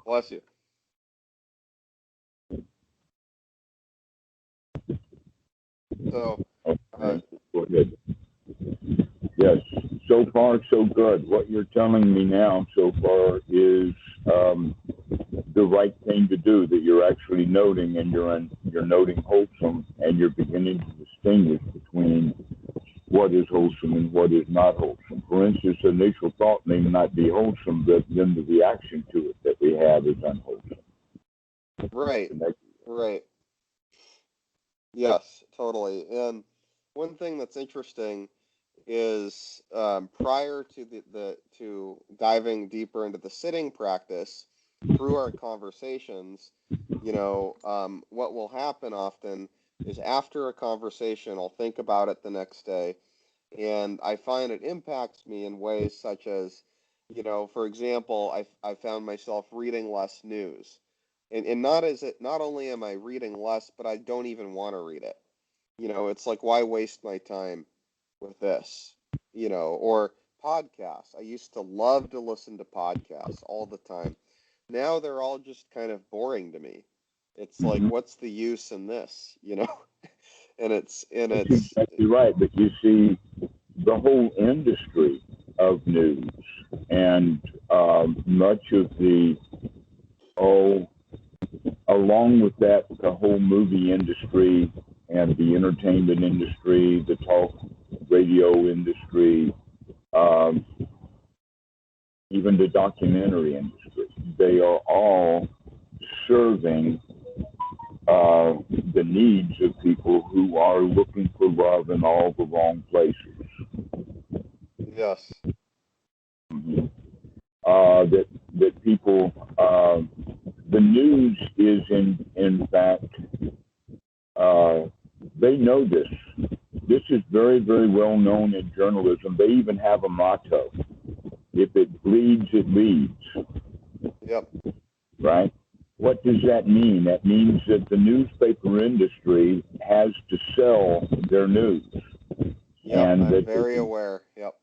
Bless you. So, okay. Go ahead. Yes, so far so good. What you're telling me now so far is the right thing to do, that you're actually noting, and you're noting wholesome, and you're beginning to distinguish between what is wholesome and what is not wholesome. For instance, initial thought may not be wholesome, but then the reaction to it that we have is unwholesome. Right. Yes, totally. And one thing that's interesting is prior to to diving deeper into the sitting practice, through our conversations, what will happen often is after a conversation, I'll think about it the next day, and I find it impacts me in ways such as, for example, I found myself reading less news, and not only am I reading less, but I don't even want to read it. It's like, why waste my time with this? Or podcasts. I used to love to listen to podcasts all the time. Now they're all just kind of boring to me. It's like, what's the use in this? And it's That's exactly right. But you see, the whole industry of news and much of along with that, the whole movie industry and the entertainment industry, the talk radio industry, even the documentary industry, they are all serving the needs of people who are looking for love in all the wrong places. Yes. That people, the news is in fact, they know this. This is very, very well known in journalism. They even have a motto: if it bleeds, it leads. Yep. Right? What does that mean? That means that the newspaper industry has to sell their news. Yep, and I'm very aware. Yep.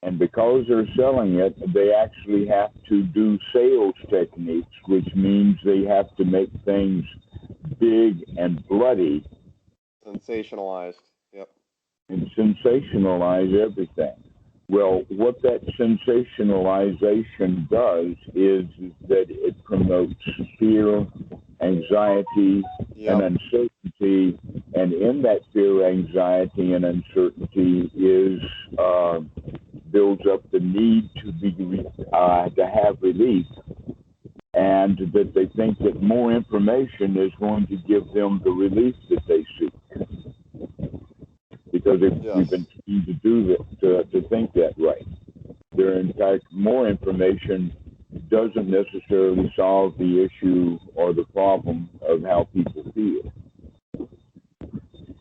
And because they're selling it, they actually have to do sales techniques, which means they have to make things big and bloody. Sensationalized. Yep. And sensationalize everything. Well, what that sensationalization does is that it promotes fear, anxiety, and uncertainty. And in that fear, anxiety, and uncertainty builds up the need to have relief, and that they think that more information is going to give them the relief that they seek. Because we've been trained to do that, to think that way. There, in fact, more information doesn't necessarily solve the issue or the problem of how people feel.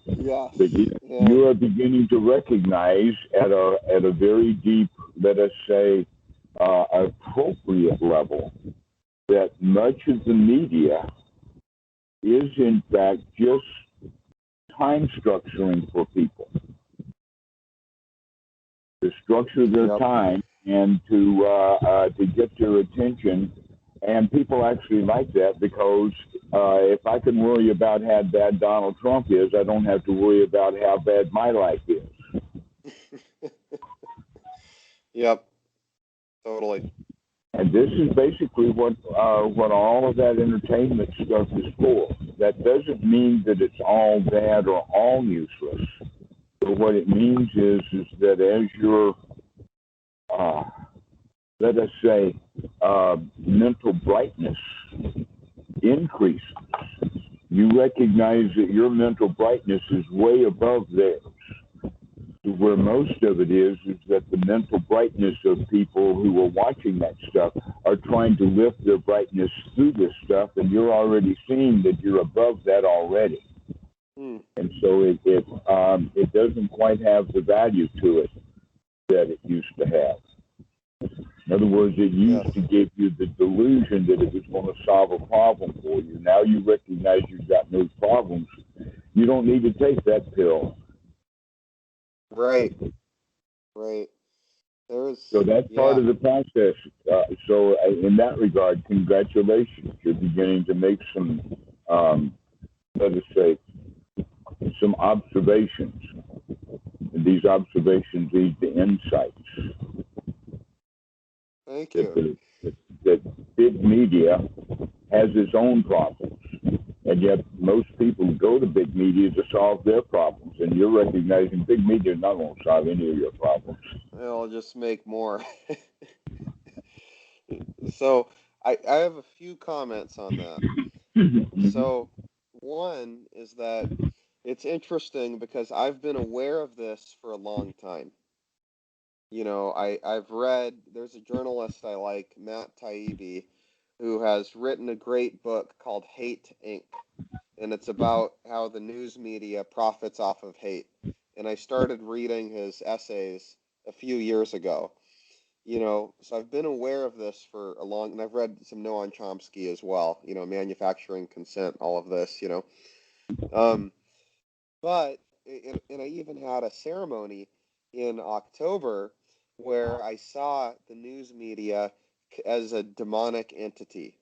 Yes. But you are beginning to recognize at a very deep, let us say, appropriate level, that much of the media is in fact just time structuring for people, to structure their time and to get their attention. And people actually like that, because if I can worry about how bad Donald Trump is, I don't have to worry about how bad my life is. Yep, totally. And this is basically what all of that entertainment stuff is for. That doesn't mean that it's all bad or all useless. But what it means is that as your, let us say, mental brightness increases, you recognize that your mental brightness is way above theirs. Where most of it is that the mental brightness of people who are watching that stuff are trying to lift their brightness through this stuff, and you're already seeing that you're above that already. And so it doesn't quite have the value to it that it used to have. In other words, it used to give you the delusion that it was going to solve a problem for you. Now you recognize you've got no problems. You don't need to take that pill. Right. So that's part of the process. In that regard, congratulations. You're beginning to make some, let us say, some observations. And these observations lead to insights. Thank you. That big media has its own problems. And yet most people go to big media to solve their problems. And you're recognizing big media not going to solve any of your problems. It'll just make more. So I have a few comments on that. So one is that it's interesting because I've been aware of this for a long time. I've read, there's a journalist I like, Matt Taibbi, who has written a great book called Hate Inc. And it's about how the news media profits off of hate. And I started reading his essays a few years ago. So I've been aware of this for a long, and I've read some Noam Chomsky as well, manufacturing consent, all of this, but, and I even had a ceremony in October where I saw the news media as a demonic entity.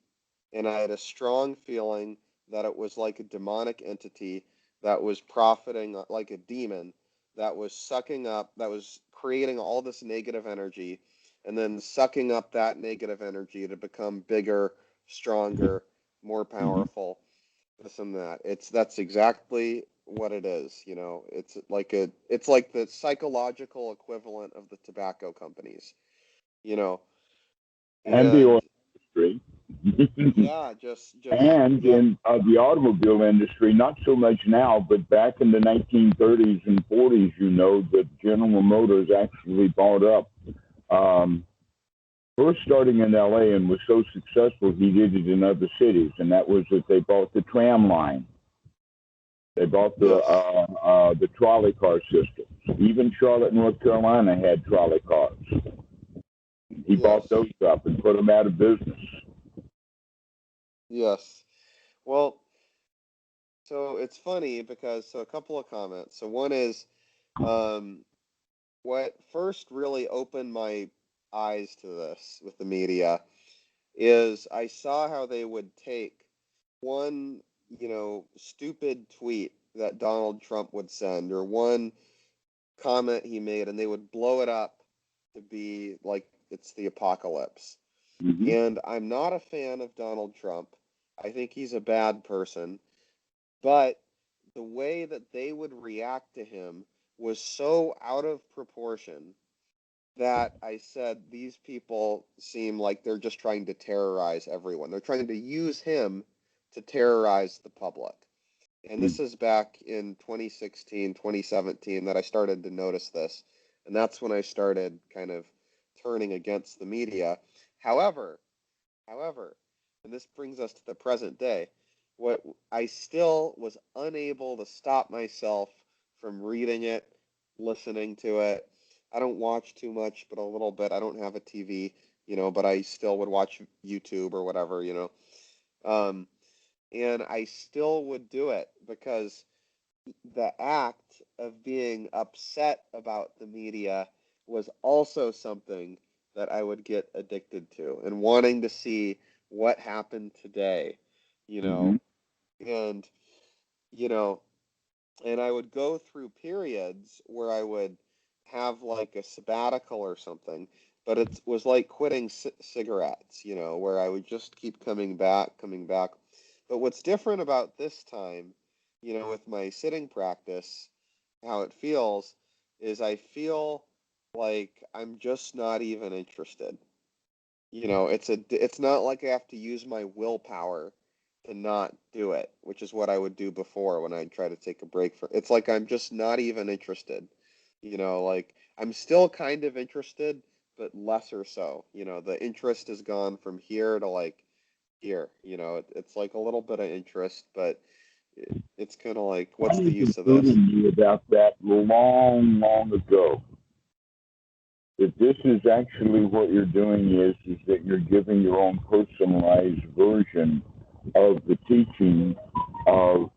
And I had a strong feeling that it was like a demonic entity that was profiting like a demon, that was sucking up, that was creating all this negative energy, and then sucking up that negative energy to become bigger, stronger, more powerful, this and that. That's exactly what it is. It's like the psychological equivalent of the tobacco companies. And the oil industry. Yeah, just and in the automobile industry, not so much now, but back in the 1930s and 40s, that General Motors actually bought up, first starting in LA, and was so successful he did it in other cities, and that was that they bought the tram line. They bought the trolley car systems. Even Charlotte, North Carolina had trolley cars. He bought those up and put them out of business. Yes. Well, so it's funny because, a couple of comments. So one is, what first really opened my eyes to this with the media is I saw how they would take one, stupid tweet that Donald Trump would send, or one comment he made, and they would blow it up to be like it's the apocalypse. Mm-hmm. And I'm not a fan of Donald Trump. I think he's a bad person. But the way that they would react to him was so out of proportion that I said, these people seem like they're just trying to terrorize everyone. They're trying to use him to terrorize the public. And this is back in 2016, 2017 that I started to notice this. And that's when I started kind of turning against the media. However, and this brings us to the present day, what I still was unable to stop myself from reading it, listening to it. I don't watch too much, but a little bit. I don't have a TV, but I still would watch YouTube or whatever, and I still would do it because the act of being upset about the media was also something that I would get addicted to, and wanting to see what happened today, Mm-hmm. and, you know, and I would go through periods where I would have like a sabbatical or something, but it was like quitting cigarettes, where I would just keep coming back. But what's different about this time, with my sitting practice, how it feels is I feel like I'm just not even interested. It's not like I have to use my willpower to not do it, which is what I would do before when I try to take a break from. It's like I'm just not even interested. Like I'm still kind of interested, but lesser so. The interest has gone from here to like here. It's like a little bit of interest, but it's kind of like, what's the use of this? I was informing you about that long, long ago. That this is actually what you're doing is that you're giving your own personalized version of the teaching of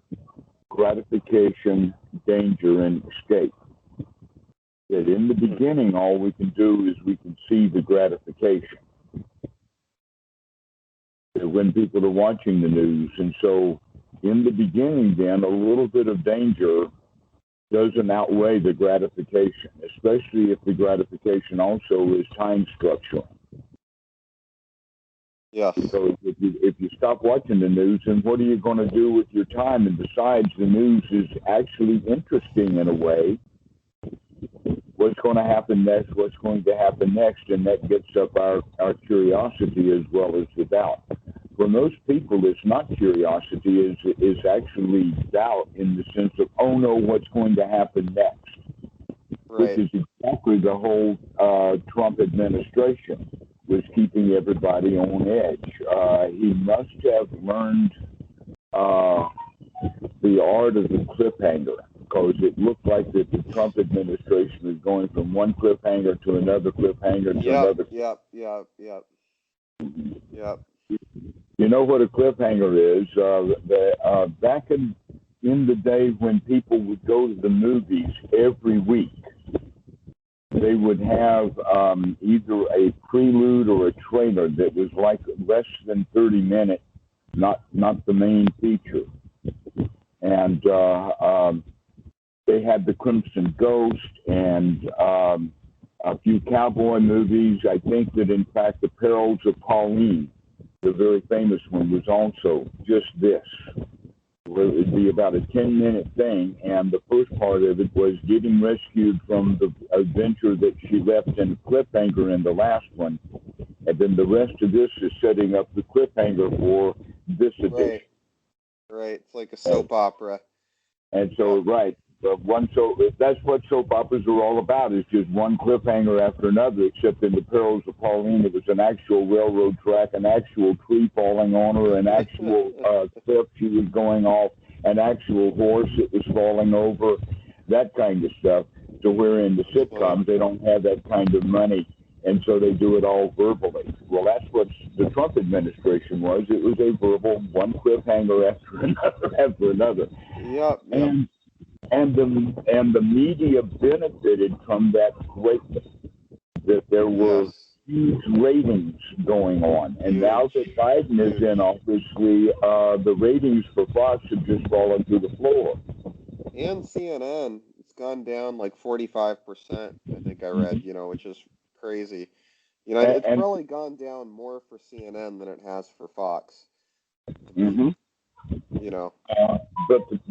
gratification, danger, and escape. That in the beginning, all we can do is we can see the gratification. When people are watching the news. And so in the beginning, then, a little bit of danger doesn't outweigh the gratification, especially if the gratification also is time structuring. Yes. So if you stop watching the news, then what are you going to do with your time? And besides, the news is actually interesting in a way. What's going to happen next? What's going to happen next? And that gets up our curiosity as well as the doubt. For most people, it's not curiosity, it's actually doubt in the sense of, oh no, what's going to happen next? Right. Which is exactly the whole Trump administration, was keeping everybody on edge. He must have learned the art of the cliffhanger, because it looked like that the Trump administration was going from one cliffhanger to another cliffhanger to another. Yep. You know what a cliffhanger is? Back in the day when people would go to the movies every week, they would have either a prelude or a trailer that was like less than 30 minutes, not the main feature. And they had the Crimson Ghost and a few cowboy movies. I think that, in fact, The Perils of Pauline, the very famous one, was also just this. It would be about a 10-minute thing, and the first part of it was getting rescued from the adventure that she left in a cliffhanger in the last one, and then the rest of this is setting up the cliffhanger for this edition. Right. It's like a soap opera. And so, right, that's what soap operas are all about, is just one cliffhanger after another, except in The Perils of Pauline, it was an actual railroad track, an actual tree falling on her, an actual cliff she was going off, an actual horse that was falling over, that kind of stuff. So where in the sitcoms, they don't have that kind of money, and so they do it all verbally. Well, that's what the Trump administration was. It was a verbal one cliffhanger after another. Yep. And the media benefited from that greatly, that there were huge ratings going on. And now that Biden is in office, the ratings for Fox have just fallen through the floor. And CNN, it's gone down like 45%, I think I read, which is crazy. It's probably gone down more for CNN than it has for Fox. Mm-hmm.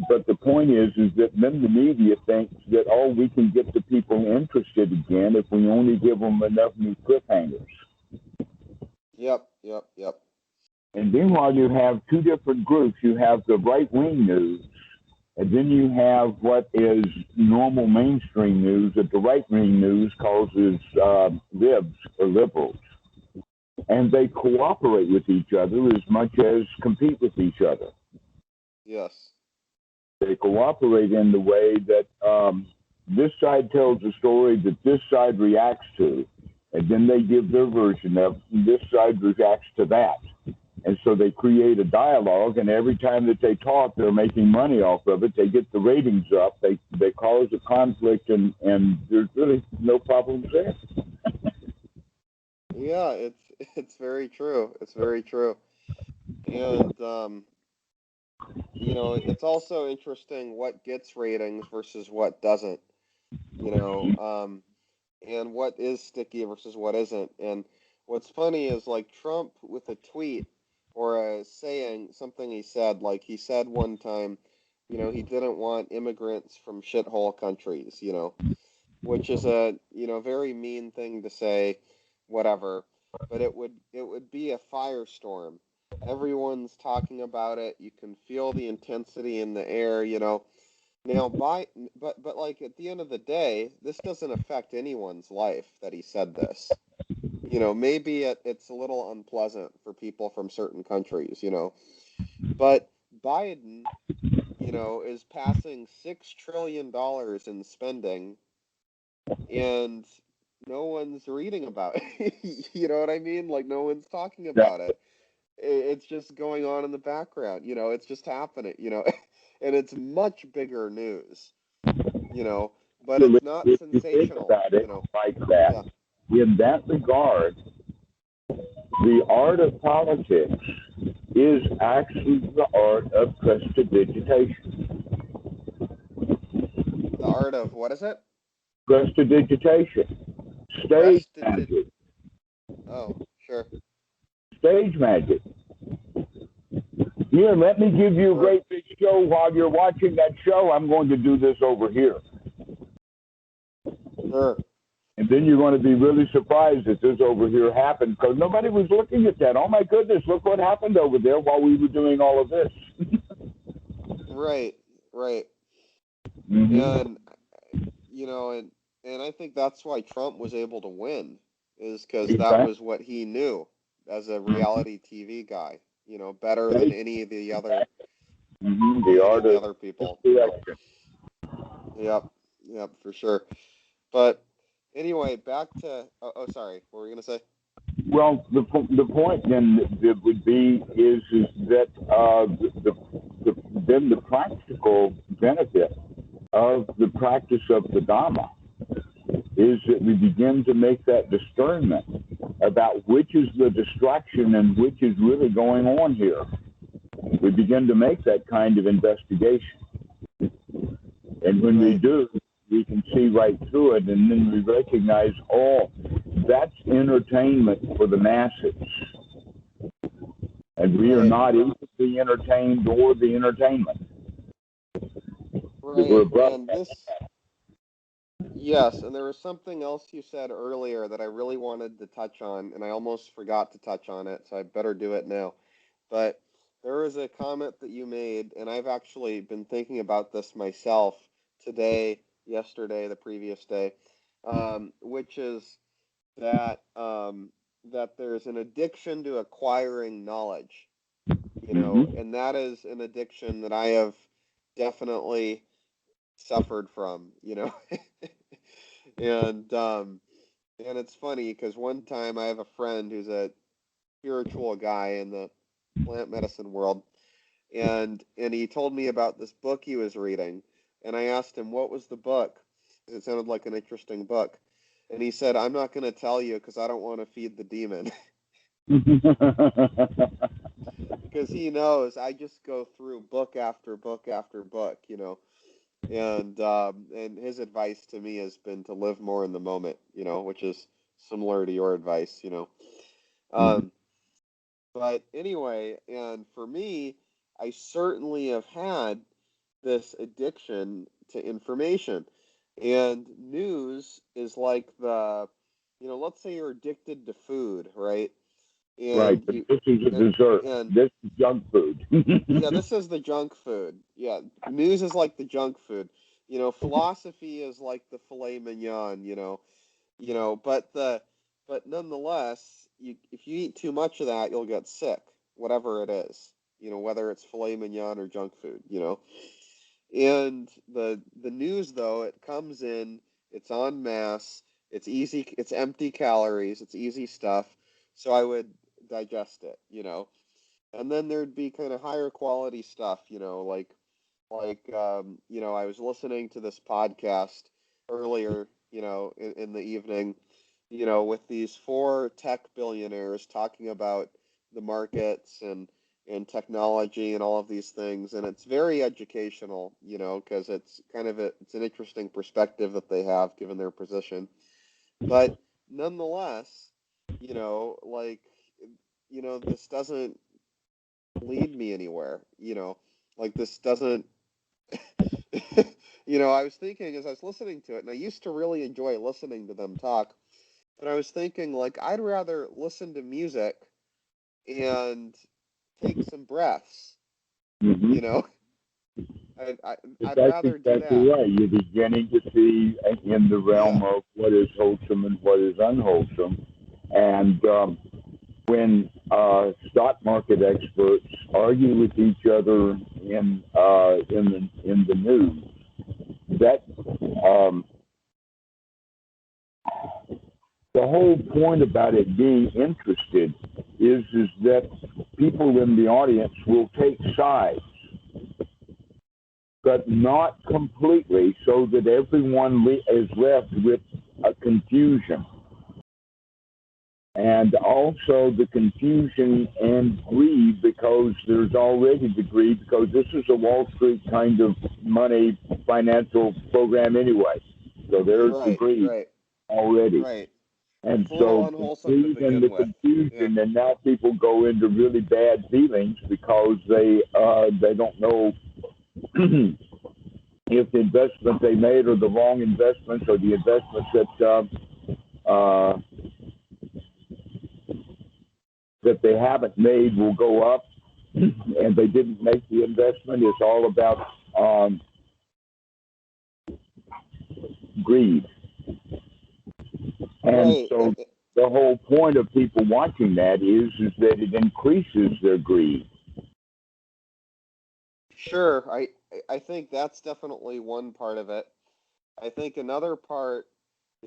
But the point is that then the media thinks that, we can get the people interested again if we only give them enough new cliffhangers. Yep. And meanwhile, you have two different groups. You have the right-wing news, and then you have what is normal mainstream news that the right-wing news causes libs or liberals. And they cooperate with each other as much as compete with each other. Yes. They cooperate in the way that this side tells a story that this side reacts to, and then they give their version of it, and this side reacts to that. And so they create a dialogue, and every time that they talk, they're making money off of it. They get the ratings up. They cause a conflict, and there's really no problems there. Yeah, it's very true. It's very true. And it's also interesting what gets ratings versus what doesn't, and what is sticky versus what isn't. And what's funny is, like, Trump with a tweet or a saying, something he said, like he said one time, he didn't want immigrants from shithole countries, which is a, very mean thing to say, whatever, but it would be a firestorm. Everyone's talking about it. You can feel the intensity in the air, Now, but like, at the end of the day, this doesn't affect anyone's life that he said this. Maybe it's a little unpleasant for people from certain countries, but Biden, is passing $6 trillion in spending, and no one's reading about it. You know what I mean? Like, no one's talking about it. It's just going on in the background, it's just happening, and it's much bigger news, but it's not if sensational. You think about it, you know? like that. Yeah. In that regard, the art of politics is actually the art of prestidigitation. The art of what is it? Prestidigitation. Stage magic. Oh, sure. Stage magic. Here, let me give you a great big show. While you're watching that show, I'm going to do this over here. Sure. And then you're going to be really surprised that this over here happened because nobody was looking at that. Oh, my goodness, look what happened over there while we were doing all of this. Right. Mm-hmm. And, you know, and I think that's why Trump was able to win, is because that was what he knew as a reality TV guy, you know, better than any of the other, the other people. Yep, for sure. But anyway, back to, sorry, what were you going to say? Well, the point then that would be is that then the practical benefit of the practice of the Dhamma is that we begin to make that discernment about which is the distraction and which is really going on here. We begin to make that kind of investigation. And when we do, we can see right through it, and then we recognize, oh, that's entertainment for the masses. And we are not either the entertained or the entertainment. Right. Yes, and there was something else you said earlier that I really wanted to touch on, and I almost forgot to touch on it, so I better do it now. But there was a comment that you made, and I've actually been thinking about this myself today, yesterday, the previous day, which is that that there's an addiction to acquiring knowledge, you know, and that is an addiction that I have definitely suffered from, you know. And it's funny because one time I have a friend who's a spiritual guy in the plant medicine world, and he told me about this book he was reading, and I asked him what was the book. It sounded like an interesting book, and he said, "I'm not going to tell you because I don't want to feed the demon." Because he knows I just go through book after book after book, you know. And his advice to me has been to live more in the moment, you know, which is similar to your advice, you know. But anyway, and for me, I certainly have had this addiction to information. And news is like you know, let's say you're addicted to food, right? And but this is a dessert. This is junk food. Yeah, this is the junk food. Yeah, news is like the junk food. You know, philosophy is like the filet mignon. You know, but nonetheless, if you eat too much of that, you'll get sick, whatever it is. You know, whether it's filet mignon or junk food. You know, and the news though, it comes in, it's en masse, it's easy, it's empty calories, it's easy stuff. So I would digest it. You know. And then there'd be kind of higher quality stuff, you know, you know, I was listening to this podcast earlier, you know, in the evening, you know, with these 4 tech billionaires talking about the markets and technology and all of these things, and it's very educational, you know, because it's kind of it's an interesting perspective that they have given their position, but nonetheless, you know, you know, this doesn't lead me anywhere, you know, like this doesn't you know, I was thinking as I was listening to it, and I used to really enjoy listening to them talk, but I was thinking like I'd rather listen to music and take some breaths, you know. I'd rather do that. Right. You're beginning to see in the realm of what is wholesome and what is unwholesome, and when stock market experts argue with each other in the news, that the whole point about it being interested is that people in the audience will take sides. but not completely, so that everyone is left with a confusion. And also the confusion and greed, because there's already the greed, because this is a Wall Street kind of money financial program anyway. So there's the greed already. Right. And It's a so little unwholesome to begin the with. confusion, and now people go into really bad feelings because they don't know if the investments they made are the wrong investments, or the investments that they haven't made will go up, and they didn't make the investment. It's all about greed. And so the whole point of people watching that is that it increases their greed. Sure. I think that's definitely one part of it. I think another part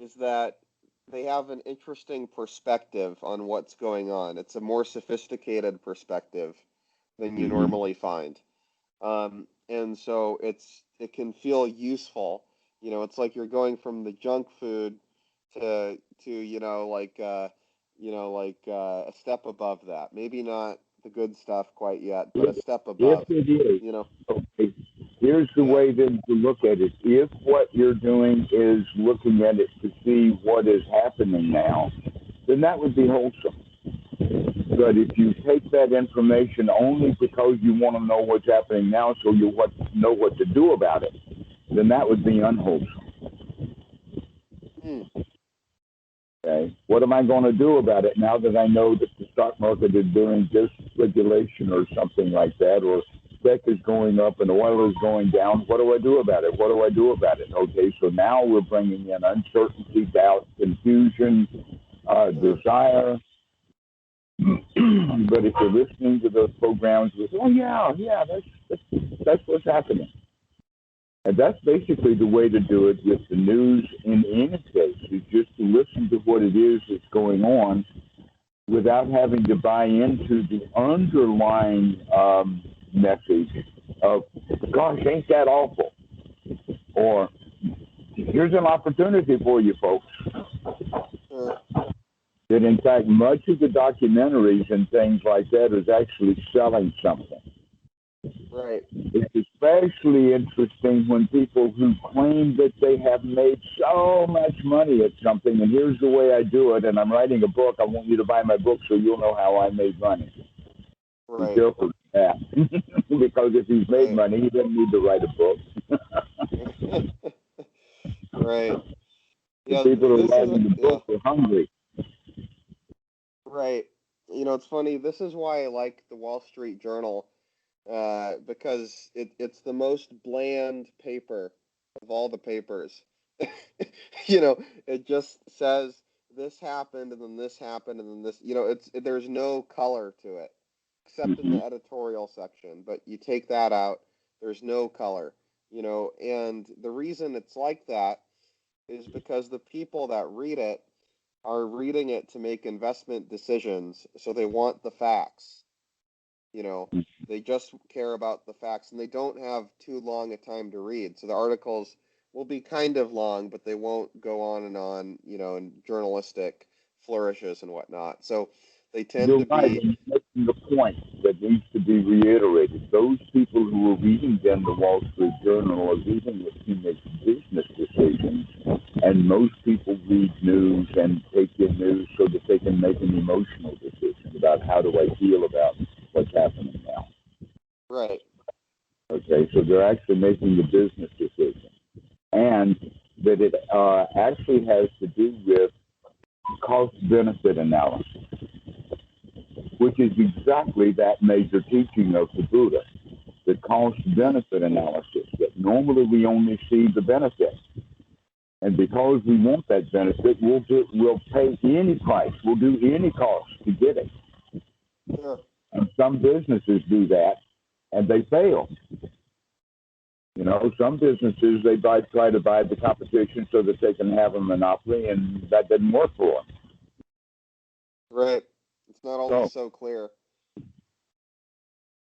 is that they have an interesting perspective on what's going on. It's a more sophisticated perspective than you normally find. And so it can feel useful. It's like you're going from the junk food to a step above that. Maybe not the good stuff quite yet, but a step above. If it is, okay, here's the way then to look at it. If what you're doing is looking at it to see what is happening now, then that would be wholesome. But if you take that information only because you want to know what's happening now so you know what to do about it, then that would be unwholesome. Okay, what am I going to do about it now that I know that the stock market is doing dysregulation or something like that, or tech is going up and oil is going down? What do I do about it? What do I do about it? Okay, so now we're bringing in uncertainty, doubt, confusion, desire. But if you're listening to those programs with, that's what's happening. And that's basically the way to do it with the news in any case, is just to listen to what it is that's going on without having to buy into the underlying message of, gosh, ain't that awful? Or, here's an opportunity for you folks. That in fact, much of the documentaries and things like that is actually selling something. Right. It's especially interesting when people who claim that they have made so much money at something, and here's the way I do it, and I'm writing a book, I want you to buy my book so you'll know how I made money. Right. Be careful with that. Because if he's made money, he doesn't need to write a book. Right. The people who are writing the book are hungry. Right. It's funny. This is why I like the Wall Street Journal, because it's the most bland paper of all the papers. It just says this happened and then this happened and then this. There's no color to it except in the editorial section. But you take that out, there's no color. And the reason it's like that is because the people that read it are reading it to make investment decisions, so they want the facts. They just care about the facts, and they don't have too long a time to read. So the articles will be kind of long, but they won't go on, in journalistic flourishes and whatnot. So they tend to be... You're making the point that needs to be reiterated. Those people who are reading then the Wall Street Journal are reading it to make business decisions, and most people read news and take in news so that they can make an emotional decision about how do I feel about what's happening now. Right. Okay, so they're actually making a business decision, and that it actually has to do with cost-benefit analysis, which is exactly that major teaching of the Buddha, the cost-benefit analysis, that normally we only see the benefit. And because we want that benefit, we'll pay any price, we'll do any cost to get it. Sure. And some businesses do that, and they fail. Some businesses, they try to buy the competition so that they can have a monopoly, and that doesn't work for them. Right. It's not always so clear.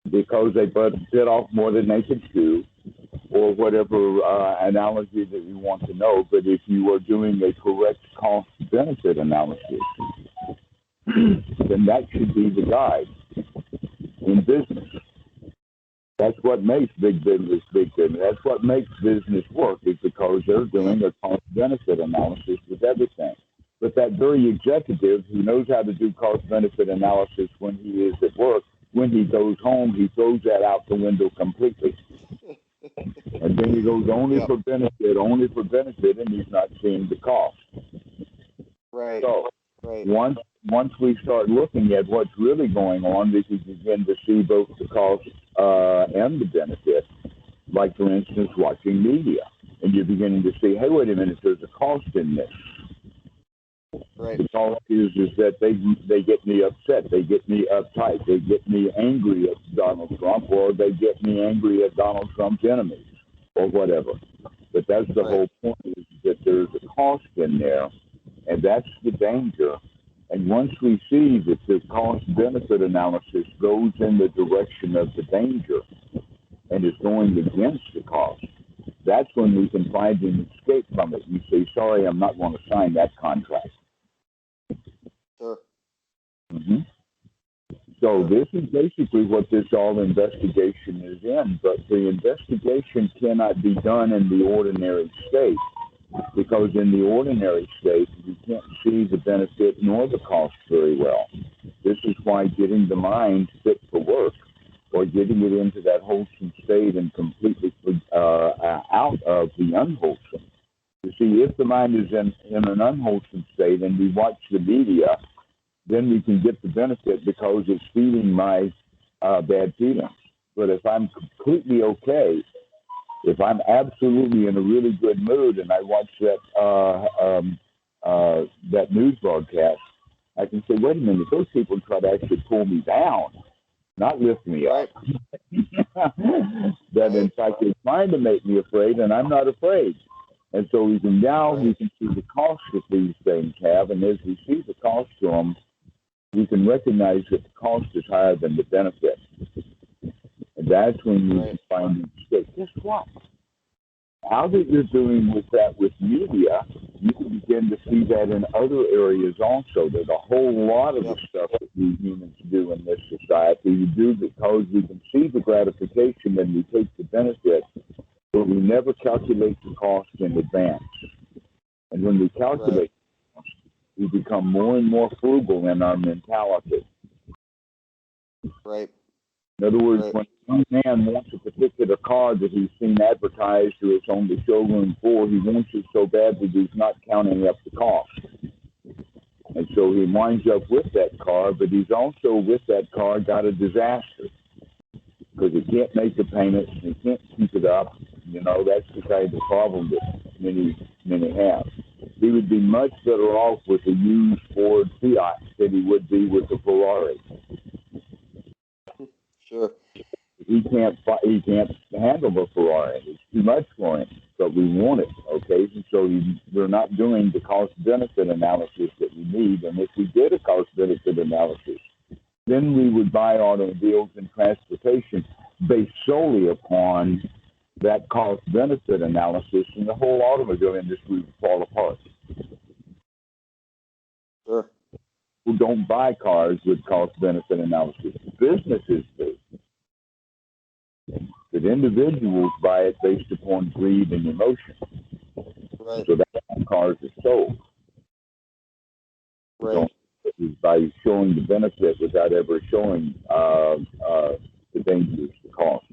Because they bit off more than they could chew, or whatever analogy that you want to know. But if you are doing a correct cost-benefit analysis, then that should be the guide in business. That's what makes big business big business. That's what makes business work, is because they're doing a cost-benefit analysis with everything. But that very executive who knows how to do cost-benefit analysis when he is at work, when he goes home, he throws that out the window completely. And then he goes only for benefit, and he's not seeing the cost. Right. So right. Once we start looking at what's really going on, we can begin to see both the cost and the benefit. Like, for instance, watching media. And you're beginning to see, hey, wait a minute, there's a cost in this. Right. The cost is that they get me upset, they get me uptight, they get me angry at Donald Trump, or they get me angry at Donald Trump's enemies, or whatever. But that's the whole point, is that there's a cost in there, and that's the danger. And once we see that the cost-benefit analysis goes in the direction of the danger and is going against the cost, that's when we can find an escape from it. You say, sorry, I'm not going to sign that contract. Sure. Mm-hmm. So this is basically what this all investigation is in, but the investigation cannot be done in the ordinary state, because in the ordinary state, you can't see the benefit nor the cost very well. This is why getting the mind fit for work, or getting it into that wholesome state and completely out of the unwholesome. You see, if the mind is in an unwholesome state and we watch the media, then we can get the benefit because it's feeding my bad feelings. But if I'm completely okay, if I'm absolutely in a really good mood and I watch that news broadcast, I can say, wait a minute, those people try to actually pull me down, not lift me up. That in fact they're trying to make me afraid, and I'm not afraid. And so we can see the cost that these things have, and as we see the cost to them, we can recognize that the cost is higher than the benefit. And that's when we can find the mistake. Guess what? How that you're doing with that with media, you can begin to see that in other areas also. There's a whole lot of the stuff that we humans do in this society. We do because we can see the gratification and we take the benefit, but we never calculate the cost in advance. And when we calculate the cost, we become more and more frugal in our mentality. Right. In other words, when a man wants a particular car that he's seen advertised or it's on the showroom floor, he wants it so bad that he's not counting up the cost. And so he winds up with that car, but he's also with that car got a disaster because he can't make the payments and he can't keep it up. You know, that's the kind of problem that many have. He would be much better off with a used Ford Fiat than he would be with a Ferrari. Sure. He can't handle the Ferrari. It's too much for him, but we want it, okay? And so we're not doing the cost-benefit analysis that we need. And if we did a cost-benefit analysis, then we would buy automobiles and transportation based solely upon that cost-benefit analysis, and the whole automobile industry would fall apart. Sure. Who don't buy cars with cost-benefit analysis. Businesses do. But individuals buy it based upon greed and emotion. Right. So that's how cars are sold. Right. So is by showing the benefit without ever showing the dangers, the cost.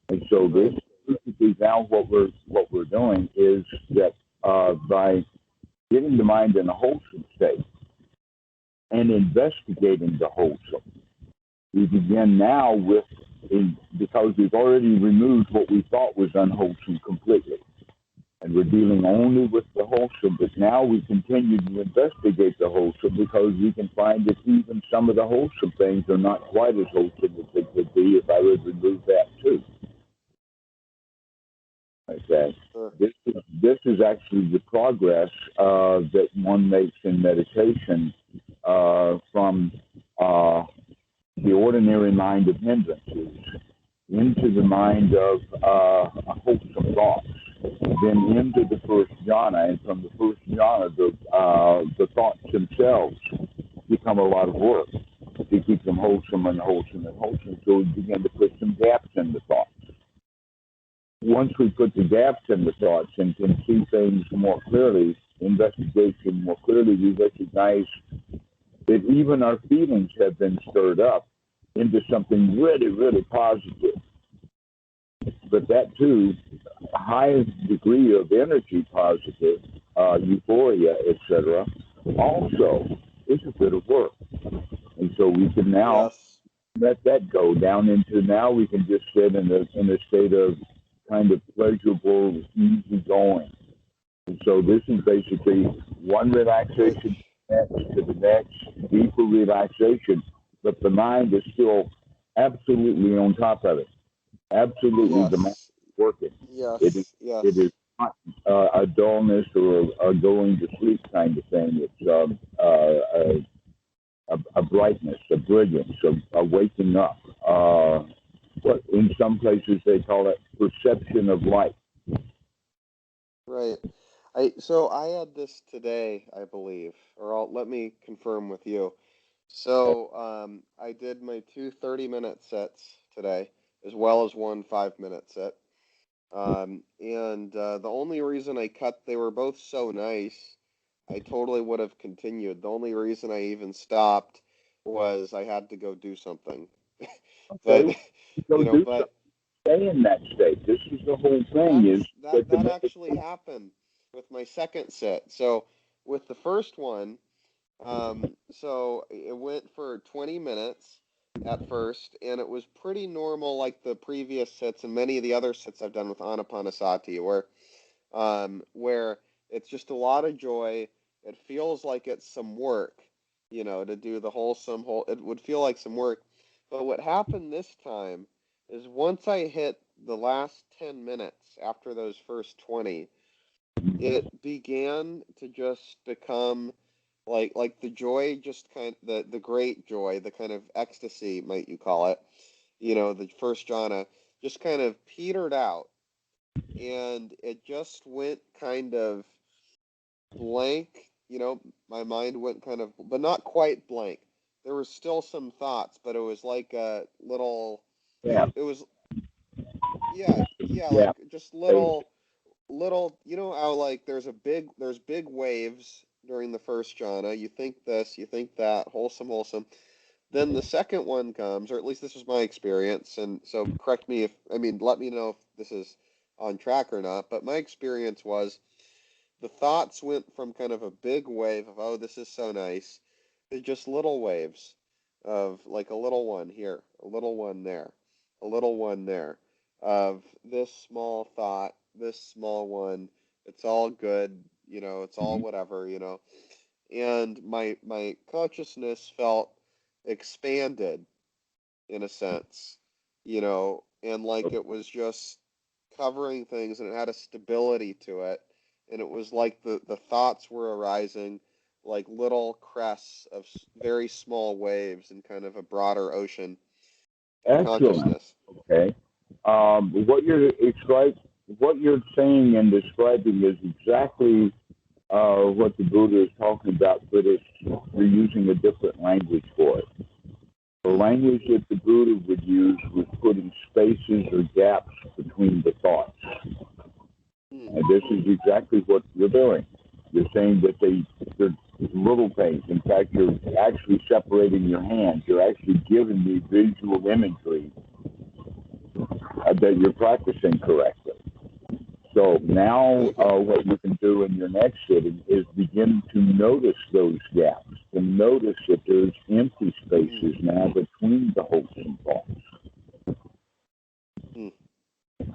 And so this basically now what we're doing is that by getting the mind in a wholesome state and investigating the wholesome, we begin now with, because we've already removed what we thought was unwholesome completely. And we're dealing only with the wholesome, but now we continue to investigate the wholesome because we can find that even some of the wholesome things are not quite as wholesome as they could be if I would remove that too. Okay. Sure. This is actually the progress that one makes in meditation from the ordinary mind of hindrances into the mind of wholesome thoughts, then into the first jhana, and from the first jhana, the thoughts themselves become a lot of work to keep them wholesome and wholesome and wholesome. So we begin to put some gaps in the thoughts. Once we put the gaps in the thoughts and can see things more clearly, investigation more clearly, we recognize that even our feelings have been stirred up into something really, really positive. But that too, a high degree of energy positive, euphoria, etc., also is a bit of work. And so we can now let that go down into, now we can just sit in a state of kind of pleasurable, easy going. And so this is basically one relaxation to the next, deeper relaxation, but the mind is still absolutely on top of it. Absolutely, the mind is working. It is not a dullness or a going to sleep kind of thing. It's a brightness, a brilliance, a waking up. What in some places they call it perception of light. Right. So I had this today, I believe, or let me confirm with you. So I did my two 30-minute sets today, as well as one 5-minute set. And the only reason I cut, they were both so nice, I totally would have continued. The only reason I even stopped was I had to go do something. But, but stay in that state. This is the whole thing. That actually happened with my second set. So with the first one, so it went for 20 minutes at first, and it was pretty normal like the previous sets and many of the other sets I've done with Anapanasati, where it's just a lot of joy. It feels like it's some work, to do the it would feel like some work. But what happened this time is once I hit the last 10 minutes after those first 20, it began to just become like the joy, just kind of the great joy, the kind of ecstasy, might you call it, the first jhana, just kind of petered out, and it just went kind of blank. My mind went kind of, but not quite blank. There was still some thoughts, but it was like a little, it was, like just little, how like there's big waves during the first jhana. You think this, you think that, wholesome. Then the second one comes, or at least this was my experience, and so let me know if this is on track or not, but my experience was the thoughts went from kind of a big wave of, oh, this is so nice, to just little waves of like a little one here, a little one there, a little one there, of this small thought, this small one. It's all good, it's all whatever, and my consciousness felt expanded in a sense, and like it was just covering things, and it had a stability to it, and it was like the thoughts were arising like little crests of very small waves in kind of a broader ocean of consciousness. Okay. What you're saying and describing is exactly what the Buddha is talking about, but you're using a different language for it. The language that the Buddha would use was putting spaces or gaps between the thoughts. And this is exactly what you're doing. You're saying that they're little things. In fact, you're actually separating your hands. You're actually giving me visual imagery that you're practicing correctly. So now what you can do in your next sitting is begin to notice those gaps, to notice that there's empty spaces now between the wholesome thoughts.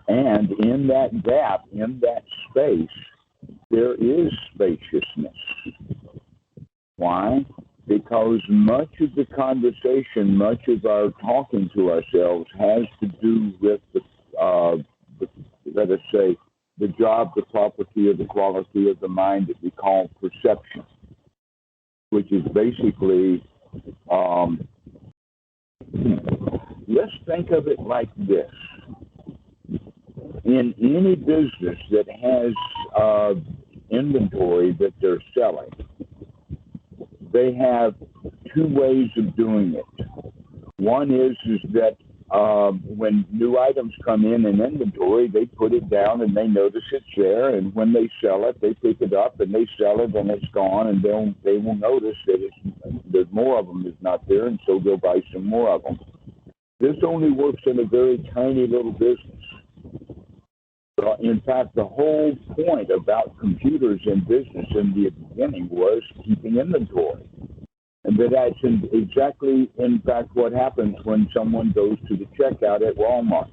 And in that gap, in that space, there is spaciousness. Why? Because much of the conversation, much of our talking to ourselves has to do with let us say, the job, the property, or the quality of the mind that we call perception, which is basically, let's think of it like this. In any business that has inventory that they're selling, they have two ways of doing it. One is that when new items come in inventory, they put it down and they notice it's there. And when they sell it, they pick it up and they sell it and it's gone. And they will notice that there's more of them is not there, and so they'll buy some more of them. This only works in a very tiny little business. In fact, the whole point about computers in business in the beginning was keeping inventory. And that's exactly, in fact, what happens when someone goes to the checkout at Walmart.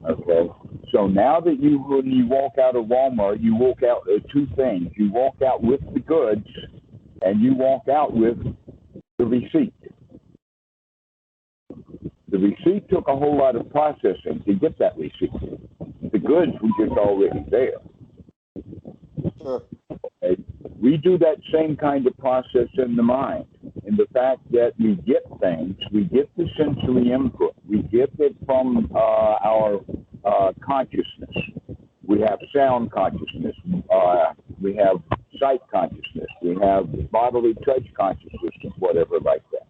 Okay? So now that when you walk out of Walmart, you walk out two things. You walk out with the goods, and you walk out with the receipt. The receipt took a whole lot of processing to get that receipt. The goods were just already there. Sure. Okay? We do that same kind of process in the mind, in the fact that we get things, we get the sensory input, we get it from our consciousness. We have sound consciousness, we have sight consciousness, we have bodily touch consciousness, and whatever like that.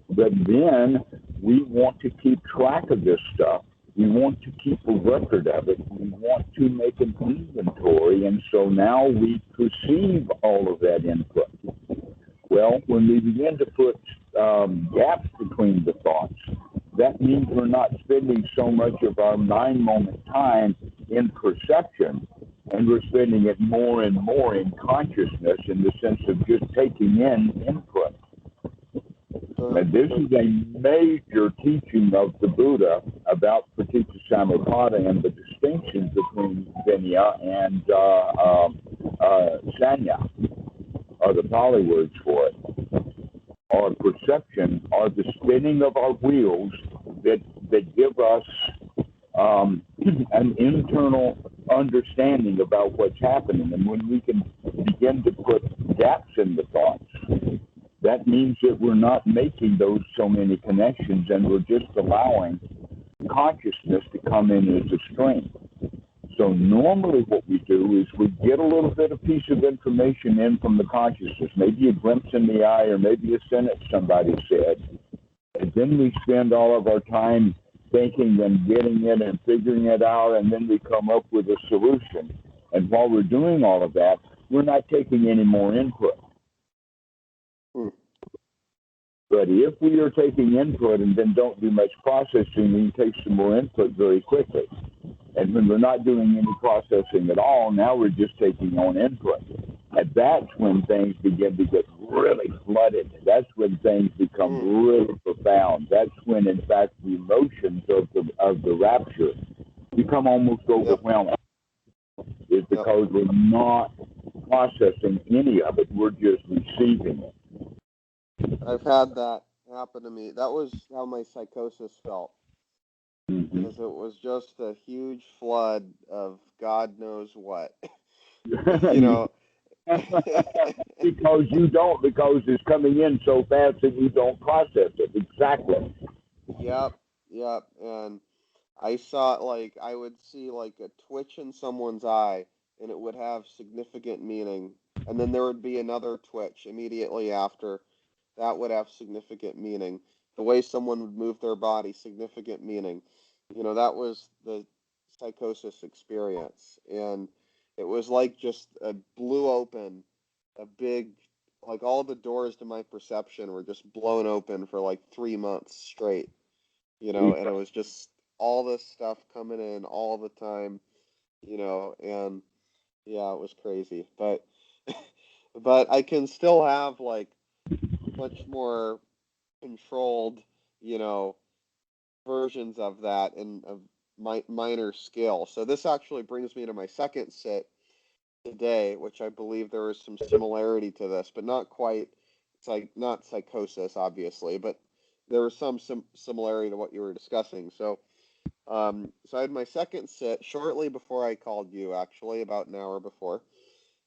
But then we want to keep track of this stuff. We want to keep a record of it. We want to make an inventory, and so now we perceive all of that input. Well, when we begin to put gaps between the thoughts, that means we're not spending so much of our mind-moment time in perception, and we're spending it more and more in consciousness in the sense of just taking in input. And this is a major teaching of the Buddha about Paticca Samuppada and the distinctions between Vinaya and Sanya, are the Pali words for it. Our perception are the spinning of our wheels that give us an internal understanding about what's happening. And when we can begin to put gaps in the thoughts, that means that we're not making those so many connections, and we're just allowing consciousness to come in as a stream. So normally what we do is we get a little bit of piece of information in from the consciousness, maybe a glimpse in the eye or maybe a sentence somebody said, and then we spend all of our time thinking and getting it and figuring it out, and then we come up with a solution. And while we're doing all of that, we're not taking any more input. But if we are taking input and then don't do much processing, we take some more input very quickly. And when we're not doing any processing at all, now we're just taking on input. And that's when things begin to get really flooded. That's when things become really profound. That's when, in fact, the emotions of the rapture become almost overwhelming. It's because we're not processing any of it. We're just receiving it. I've had that happen to me. That was how my psychosis felt. Because it was just a huge flood of God knows what. You know. because it's coming in so fast that you don't process it. Exactly. Yep. And I saw I would see like a twitch in someone's eye, and it would have significant meaning. And then there would be another twitch immediately after. That would have significant meaning. The way someone would move their body, significant meaning. You know, that was the psychosis experience. And it was like just blew open a big, like all the doors to my perception were just blown open for like 3 months straight. You know, and it was just all this stuff coming in all the time, you know, and yeah, it was crazy. But I can still have like much more controlled, you know, versions of that in a minor scale. So this actually brings me to my second sit today, which I believe there is some similarity to this, but not quite. It's like not psychosis, obviously, but there was some similarity to what you were discussing. So, so I had my second sit shortly before I called you, actually, about an hour before.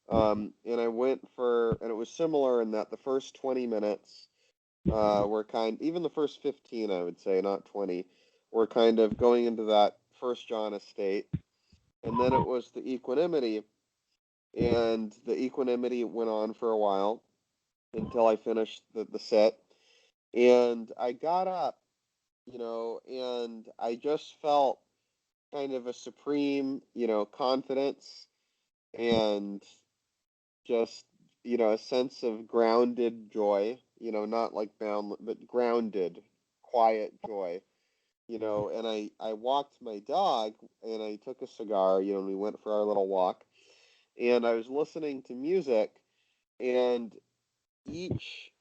And I went and it was similar in that the first 20 minutes even the first 15, I would say, not 20, were kind of going into that first jhana state. And then it was the equanimity, and the equanimity went on for a while until I finished the set. And I got up, and I just felt kind of a supreme, confidence and just, a sense of grounded joy, not like bound, but grounded, quiet joy, and I walked my dog and I took a cigar, and we went for our little walk, and I was listening to music, and each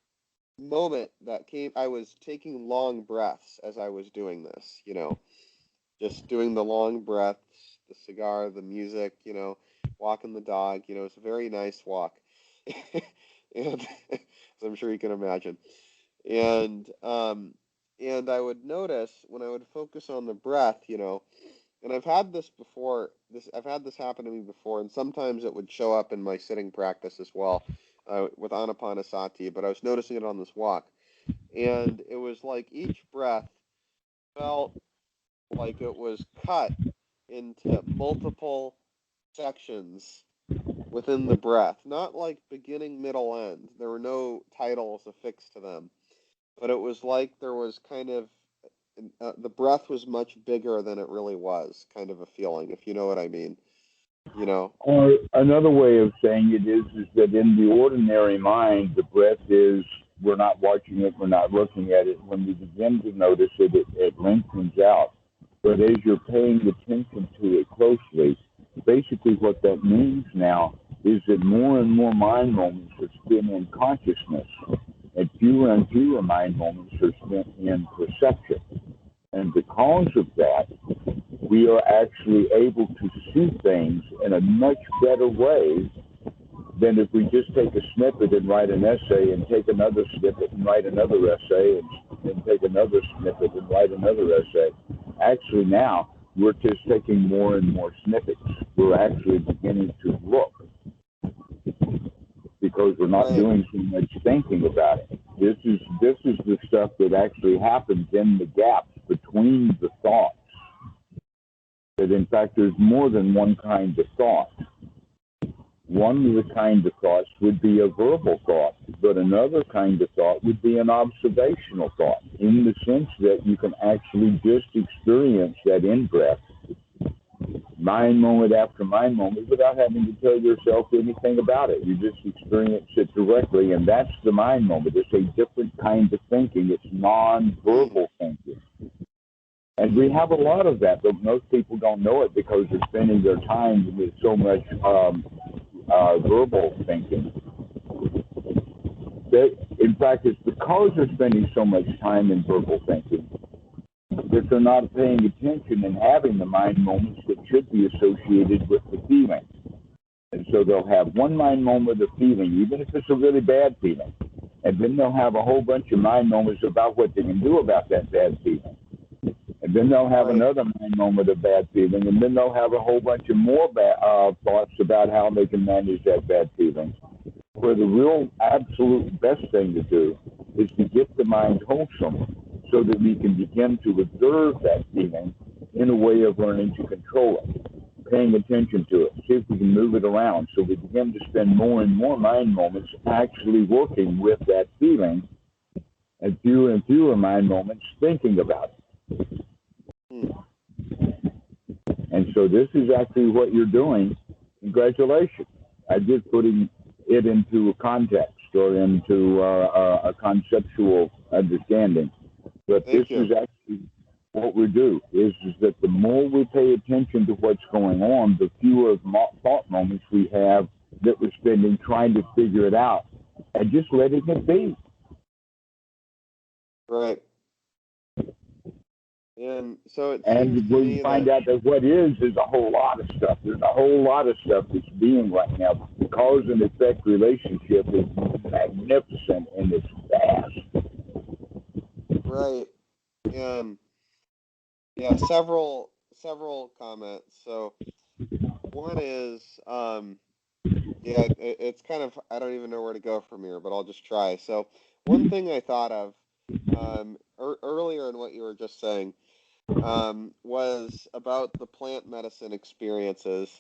moment that came, I was taking long breaths as I was doing this, just doing the long breaths, the cigar, the music, walking the dog, it's a very nice walk. And as I'm sure you can imagine. And and I would notice when I would focus on the breath, and I've had this before, I've had this happen to me before, and sometimes it would show up in my sitting practice as well, with anapanasati, but I was noticing it on this walk. And it was like each breath felt like it was cut into multiple sections within the breath, not like beginning, middle, end. There were no titles affixed to them, but it was like there was kind of the breath was much bigger than it really was, kind of a feeling, if you know what I mean. Or another way of saying it is that in the ordinary mind, the breath is, we're not watching it, we're not looking at it. When we begin to notice it, it lengthens out. But as you're paying attention to it closely, basically what that means now is that more and more mind moments are spent in consciousness, and fewer mind moments are spent in perception. And because of that, we are actually able to see things in a much better way than if we just take a snippet and write an essay, and take another snippet and write another essay, and take another snippet and write another essay. Actually now, we're just taking more and more snippets. We're actually beginning to look, because we're not doing so much thinking about it. This is the stuff that actually happens in the gaps between the thoughts. That in fact there's more than one kind of thought. One of the kind of thoughts would be a verbal thought, but another kind of thought would be an observational thought, in the sense that you can actually just experience that in-breath, mind moment after mind moment, without having to tell yourself anything about it. You just experience it directly, and that's the mind moment. It's a different kind of thinking. It's non-verbal thinking. And we have a lot of that, but most people don't know it because they're spending their time with so much verbal thinking. In fact, it's because they're spending so much time in verbal thinking that they're not paying attention and having the mind moments that should be associated with the feeling. And so they'll have one mind moment of feeling, even if it's a really bad feeling. And then they'll have a whole bunch of mind moments about what they can do about that bad feeling. And then they'll have another mind moment of bad feeling, and then they'll have a whole bunch of more thoughts about how they can manage that bad feeling. Where the real absolute best thing to do is to get the mind wholesome, so that we can begin to observe that feeling in a way of learning to control it, paying attention to it, see if we can move it around, so we begin to spend more and more mind moments actually working with that feeling, and fewer mind moments thinking about it. And so this is actually what you're doing. Congratulations. I'm just putting it into a context, or into a conceptual understanding. But this is actually what we do, is that the more we pay attention to what's going on, the fewer thought moments we have that we're spending trying to figure it out, and just letting it be. Right. And so it and seems to we me find that... out that what is a whole lot of stuff. There's a whole lot of stuff that's being right now. The cause and effect relationship is magnificent, and it's vast. Right. And yeah, several comments. So one is, it's kind of, I don't even know where to go from here, but I'll just try. So one thing I thought of earlier in what you were just saying was about the plant medicine experiences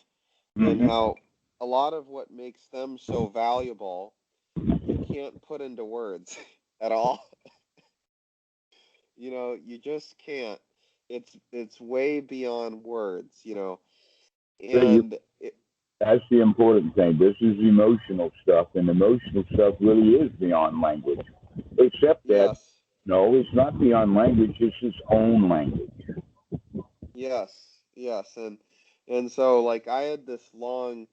and how a lot of what makes them so valuable you can't put into words at all. You just can't. It's way beyond words, and that's the important thing. This is emotional stuff, and emotional stuff really is beyond language. Except that, yes, no, it's not beyond language, it's its own language. yes, and so like I had this long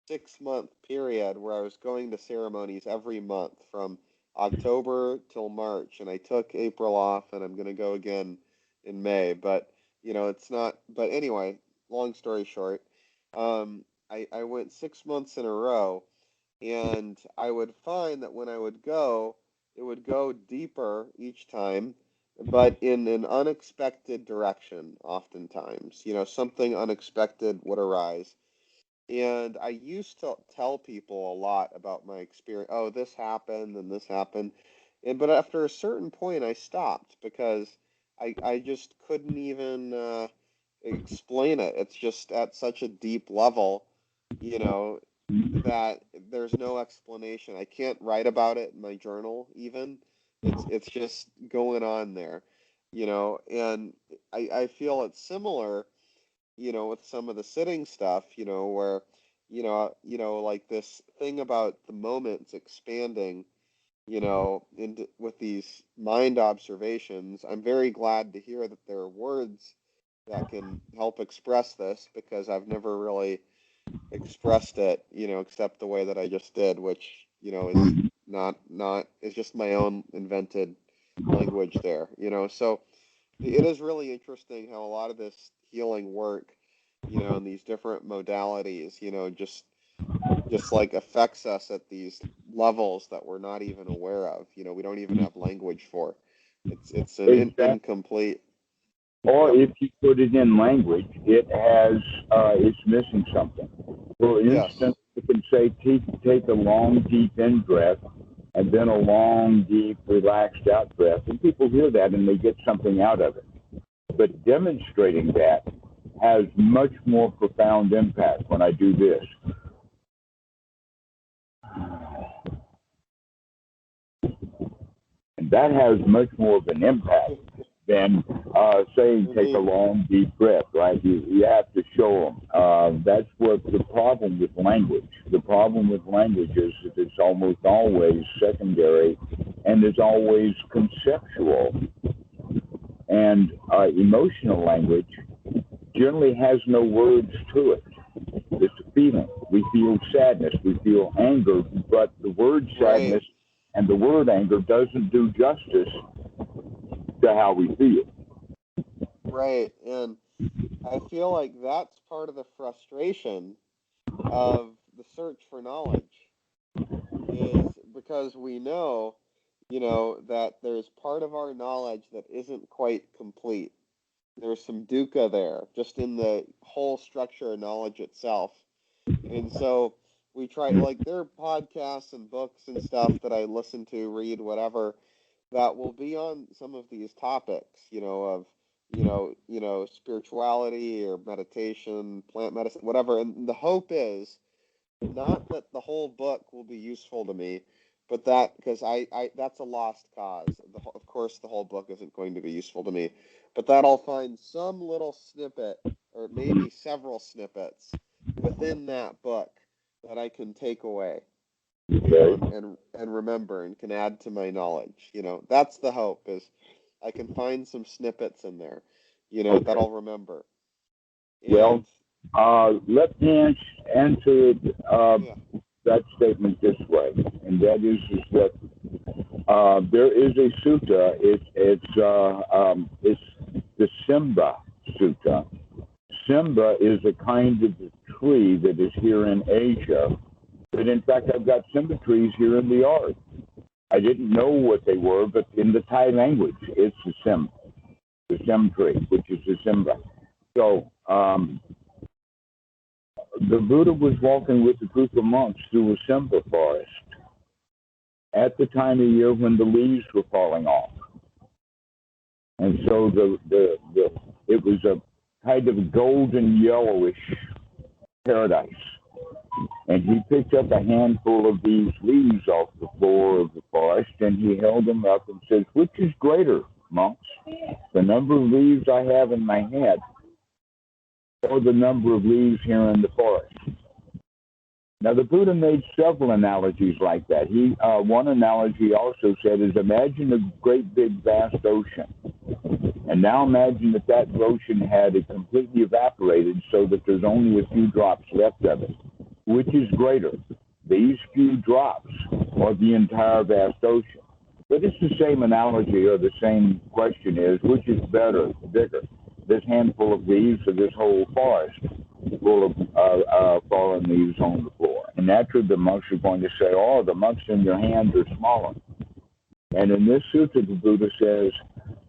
6-month period where I was going to ceremonies every month from October till March, and I took April off, and I'm going to go again in May. But it's not. But anyway, long story short, I went 6 months in a row, and I would find that when I would go, it would go deeper each time, but in an unexpected direction. Oftentimes, something unexpected would arise. And I used to tell people a lot about my experience. Oh, this happened and this happened. But after a certain point, I stopped because I just couldn't even explain it. It's just at such a deep level, that there's no explanation. I can't write about it in my journal even. It's just going on there, and I feel it's similar, with some of the sitting stuff, where, like this thing about the moments expanding, into with these mind observations. I'm very glad to hear that there are words that can help express this because I've never really expressed it, except the way that I just did, which, is not is just my own invented language there, So it is really interesting how a lot of this healing work, and these different modalities, just like affects us at these levels that we're not even aware of. We don't even have language for. It's an incomplete. Or if you put it in language, it's missing something. For instance, you can say take a long deep in breath and then a long deep relaxed out breath, and people hear that and they get something out of it. But demonstrating that has much more profound impact when I do this. And that has much more of an impact than saying take a long deep breath, right? You have to show them. That's what the problem with language. The problem with language is that it's almost always secondary and it's always conceptual. And emotional language generally has no words to it. It's a feeling. We feel sadness, we feel anger, but the word sadness and the word anger doesn't do justice to how we feel. Right. And I feel like that's part of the frustration of the search for knowledge, is because we know, that there's part of our knowledge that isn't quite complete. There's some dukkha there, just in the whole structure of knowledge itself. And so we try, like, there are podcasts and books and stuff that I listen to, read, whatever, that will be on some of these topics, of, spirituality or meditation, plant medicine, whatever. And the hope is not that the whole book will be useful to me, but that, because I that's a lost cause. Of course, the whole book isn't going to be useful to me, but that I'll find some little snippet, or maybe several snippets within that book that I can take away, and remember, and can add to my knowledge. That's the hope, is I can find some snippets in there, that I'll remember. And, let me answer that statement this way, and that is that there is a sutta. It's the Siṁsapā Sutta. Siṁsapā is a kind of tree that is here in Asia. But in fact, I've got Siṁsapā trees here in the yard. I didn't know what they were, but in the Thai language, it's the Siṁ tree, which is the Siṁsapā. So the Buddha was walking with a group of monks through a Siṁsapā forest. at the time of year when the leaves were falling off. And so it was a kind of a golden yellowish paradise. And he picked up a handful of these leaves off the floor of the forest, and he held them up and said, "Which is greater, monks, the number of leaves I have in my head, or the number of leaves here in the forest?" Now, the Buddha made several analogies like that. One analogy also said is, imagine a great big vast ocean. And now imagine that that ocean had completely evaporated so that there's only a few drops left of it. Which is greater, these few drops or the entire vast ocean? But it's the same analogy, or the same question is, which is bigger, this handful of leaves or this whole forest full of fallen leaves on the floor? And naturally, the monks are going to say, oh, the monks in your hand are smaller. And in this sutta, the Buddha says,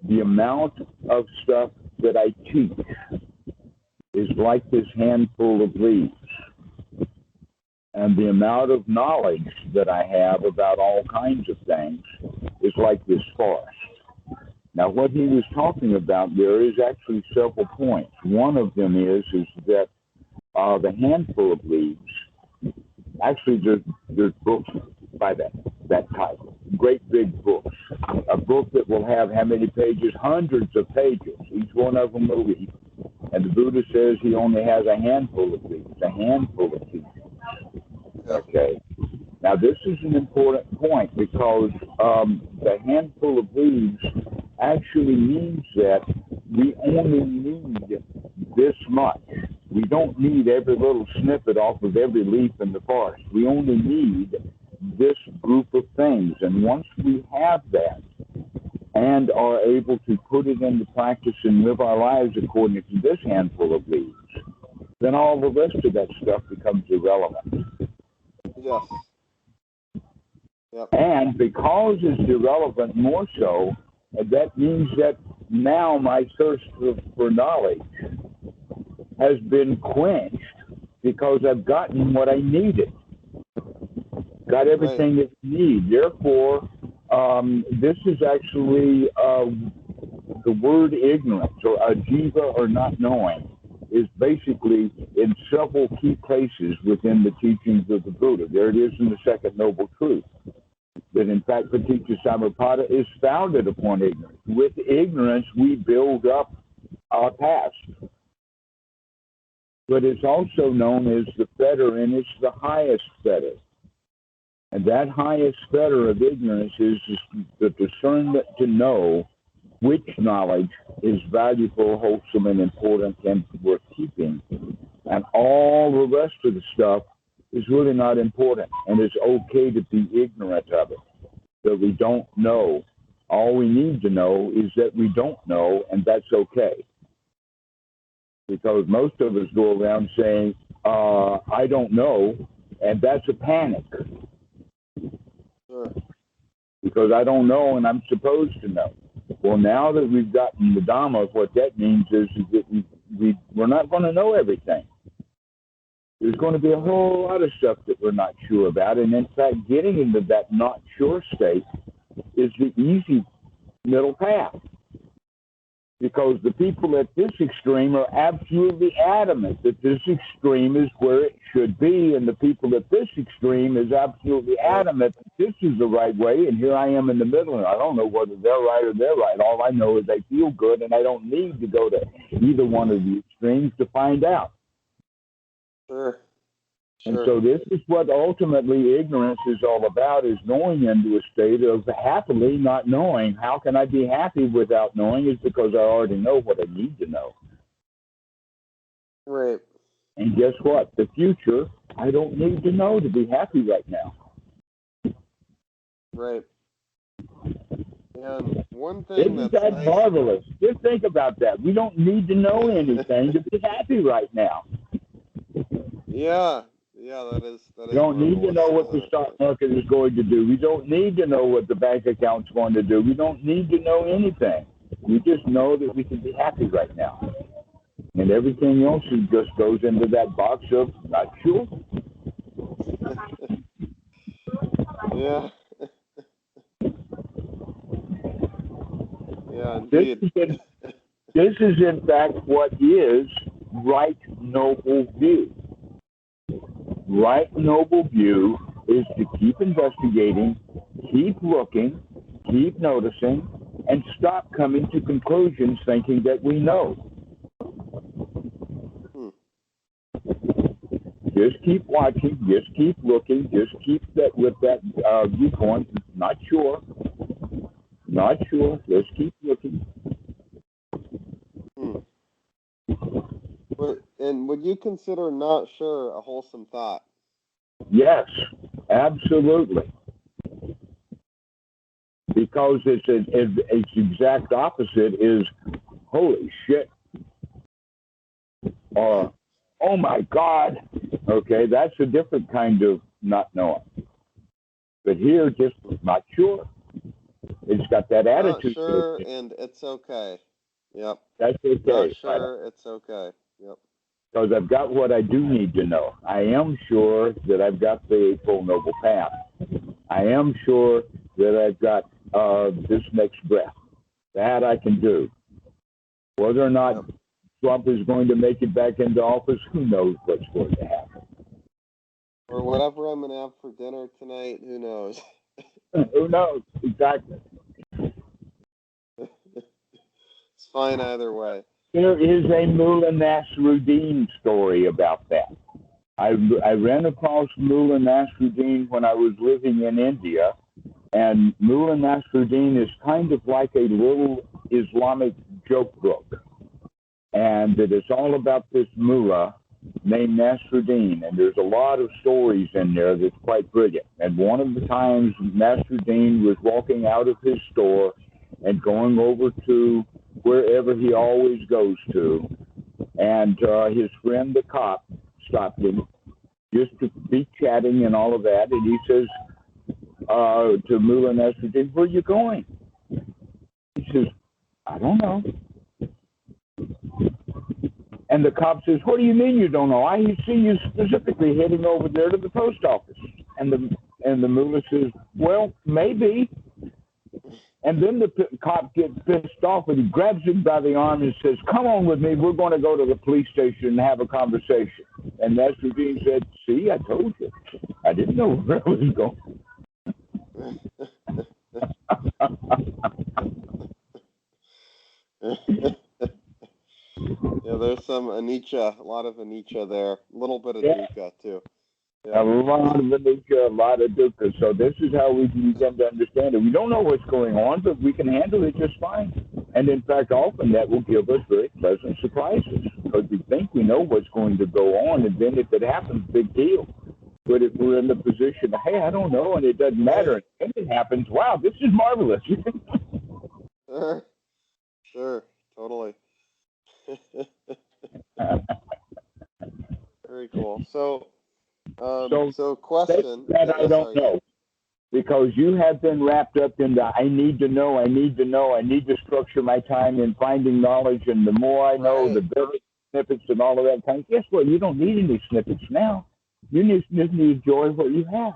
the amount of stuff that I teach is like this handful of leaves. And the amount of knowledge that I have about all kinds of things is like this forest. Now, what he was talking about there is actually several points. One of them is that the handful of leaves, actually there's books by that title, great big books. A book that will have how many pages? Hundreds of pages. Each one of them a leaf. And the Buddha says he only has a handful of leaves, a handful of leaves. Okay. Now, this is an important point because the handful of leaves actually means that we only need this much. We don't need every little snippet off of every leaf in the forest. We only need this group of things. And once we have that and are able to put it into practice and live our lives according to this handful of leaves, then all the rest of that stuff becomes irrelevant. Yes. Yep. And because it's irrelevant more so, that means that now my thirst for knowledge has been quenched because I've gotten what I needed. Got everything that I need. Therefore, this is actually the word ignorance, or ajiva, or not knowing, is basically in several key places within the teachings of the Buddha. There it is in the Second Noble Truth, that in fact Paticca Samuppada is founded upon ignorance. With ignorance, we build up our past. But it's also known as the fetter, and it's the highest fetter. And that highest fetter of ignorance is the discernment to know which knowledge is valuable, wholesome, and important, and worth keeping. And all the rest of the stuff is really not important, and it's okay to be ignorant of it, that we don't know. All we need to know is that we don't know, and that's okay. Because most of us go around saying, I don't know, and that's a panic. Sure. Because I don't know, and I'm supposed to know. Well, now that we've gotten the Dhamma, what that means is that we're not going to know everything. There's going to be a whole lot of stuff that we're not sure about. And in fact, getting into that not sure state is the easy middle path. Because the people at this extreme are absolutely adamant that this extreme is where it should be, and the people at this extreme is absolutely adamant that this is the right way, and here I am in the middle, and I don't know whether they're right or they're right. All I know is they feel good, and I don't need to go to either one of the extremes to find out. Sure. And so this is what ultimately ignorance is all about, is going into a state of happily not knowing. How can I be happy without knowing? Is because I already know what I need to know. Right. And guess what? The future, I don't need to know to be happy right now. Right. And one thing Isn't that nice marvelous? Just think about that. We don't need to know anything to be happy right now. Yeah. Yeah, that is. We don't need to know what the stock market is going to do. We don't need to know what the bank account's going to do. We don't need to know anything. We just know that we can be happy right now. And everything else just goes into that box of not sure. Yeah. Yeah, This indeed. is in fact what is right noble view. Right noble view is to keep investigating, keep looking, keep noticing, and stop coming to conclusions thinking that we know. Just keep watching, just keep looking, just keep that with that viewpoint. Not sure, just keep looking. And would you consider not sure a wholesome thought? Yes, absolutely. Because its exact opposite is holy shit, or oh my God. Okay, that's a different kind of not knowing. But here, just not sure. It's got that Not attitude. sure, and it's okay. Yep. That's okay. Not sure, it's okay. Yep. Because I've got what I do need to know. I am sure that I've got the Eightfold Noble Path. I am sure that I've got this next breath. That I can do. Whether or not Trump is going to make it back into office, who knows what's going to happen. Or whatever I'm going to have for dinner tonight, who knows? Who knows? Exactly. It's fine either way. There is a Mullah Nasruddin story about that. I ran across Mullah Nasruddin when I was living in India, and Mullah Nasruddin is kind of like a little Islamic joke book. And it is all about this mullah named Nasruddin, and there's a lot of stories in there that's quite brilliant. And one of the times Nasruddin was walking out of his store and going over to wherever he always goes to, and his friend the cop stopped him just to be chatting and all of that, and he says to Mullah Nasruddin, "Where are you going?" He says, "I don't know." And the cop says, "What do you mean you don't know? I see you specifically heading over there to the post office." And the mullah says, "Well, maybe." And then the cop gets pissed off and he grabs him by the arm and says, "Come on with me. We're going to go to the police station and have a conversation." And Nasruddin said, "See, I told you. I didn't know where I was going." Yeah, there's some anicca, a lot of anicca there, a little bit of dukkha too. Yeah. A lot of anicca, a lot of dukkha. So this is how we begin to understand it. We don't know what's going on, but we can handle it just fine. And in fact, often that will give us very pleasant surprises because we think we know what's going to go on, and then if it happens, big deal. But if we're in the position of, hey, I don't know, and it doesn't matter, and it happens, wow, this is marvelous. Sure, totally. Very cool. So question. That I don't know. Because you have been wrapped up in the I need to know, I need to structure my time in finding knowledge, and the more I know, the better snippets and all of that kind. Guess what? You don't need any snippets now. You just need to enjoy what you have.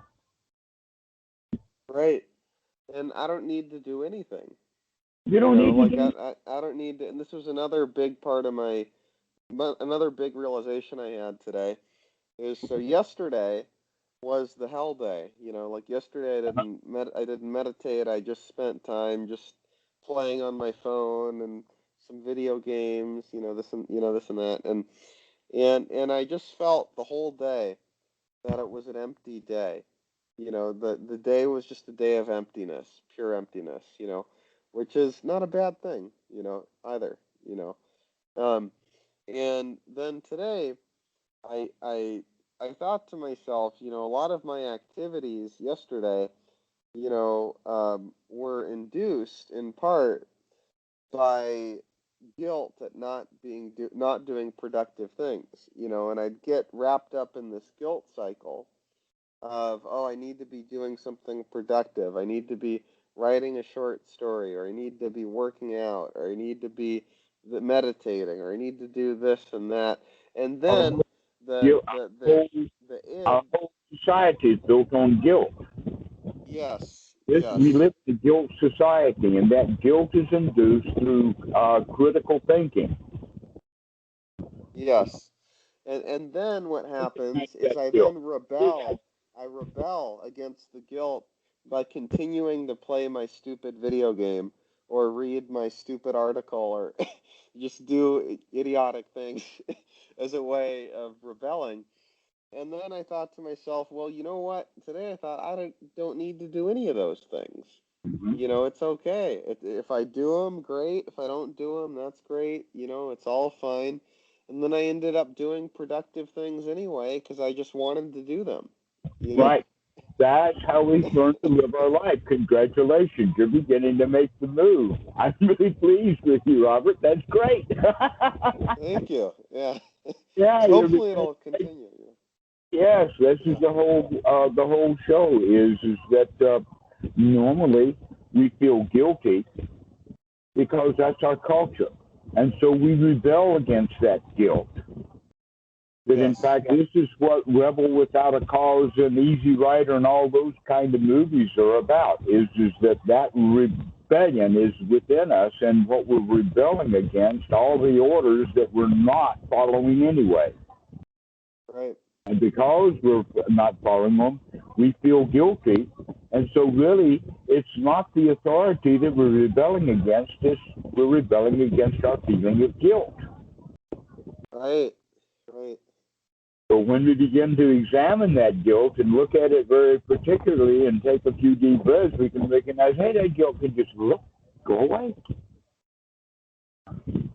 Right. And I don't need to do anything. You don't need to do I don't need to, and this was another big part of another big realization I had today is so yesterday was the hell day. Like yesterday I didn't meditate. I just spent time just playing on my phone and some video games, this and that. And I just felt the whole day that it was an empty day. The day was just a day of emptiness, pure emptiness, which is not a bad thing, either, Um, and then today, I thought to myself, a lot of my activities yesterday, were induced in part by guilt at not doing productive things, and I'd get wrapped up in this guilt cycle of, oh, I need to be doing something productive. I need to be writing a short story, or I need to be working out, or I need to be meditating, or I need to do this and that. And then our whole society is built on guilt. Yes, We Yes. live in a guilt society, and that guilt is induced through critical thinking. Yes. And then what happens is That I guilt. then rebel. I rebel against the guilt by continuing to play my stupid video game or read my stupid article or just do idiotic things as a way of rebelling. And then I thought to myself, well, you know what? Today I thought I don't need to do any of those things. Mhm. It's okay. If I do them, great. If I don't do them, that's great. It's all fine. And then I ended up doing productive things anyway because I just wanted to do them. You know? Right. That's how we learn to live our life. Congratulations. You're beginning to make the move. I'm really pleased with you, Robert. That's great. Thank you. Yeah. Yeah, you're Hopefully beginning. it'll continue. Yes, this is Yeah. the whole show is that normally we feel guilty because that's our culture, and so we rebel against that guilt. That in Yes. fact, this is what Rebel Without a Cause and Easy Rider and all those kind of movies are about. Is that rebellion is within us, and what we're rebelling against, all the orders that we're not following anyway. Right. And because we're not following them, we feel guilty. And so, really, it's not the authority that we're rebelling against. We're rebelling against our feeling of guilt. Right. Right. So when we begin to examine that guilt and look at it very particularly and take a few deep breaths, we can recognize, hey, that guilt can just go away.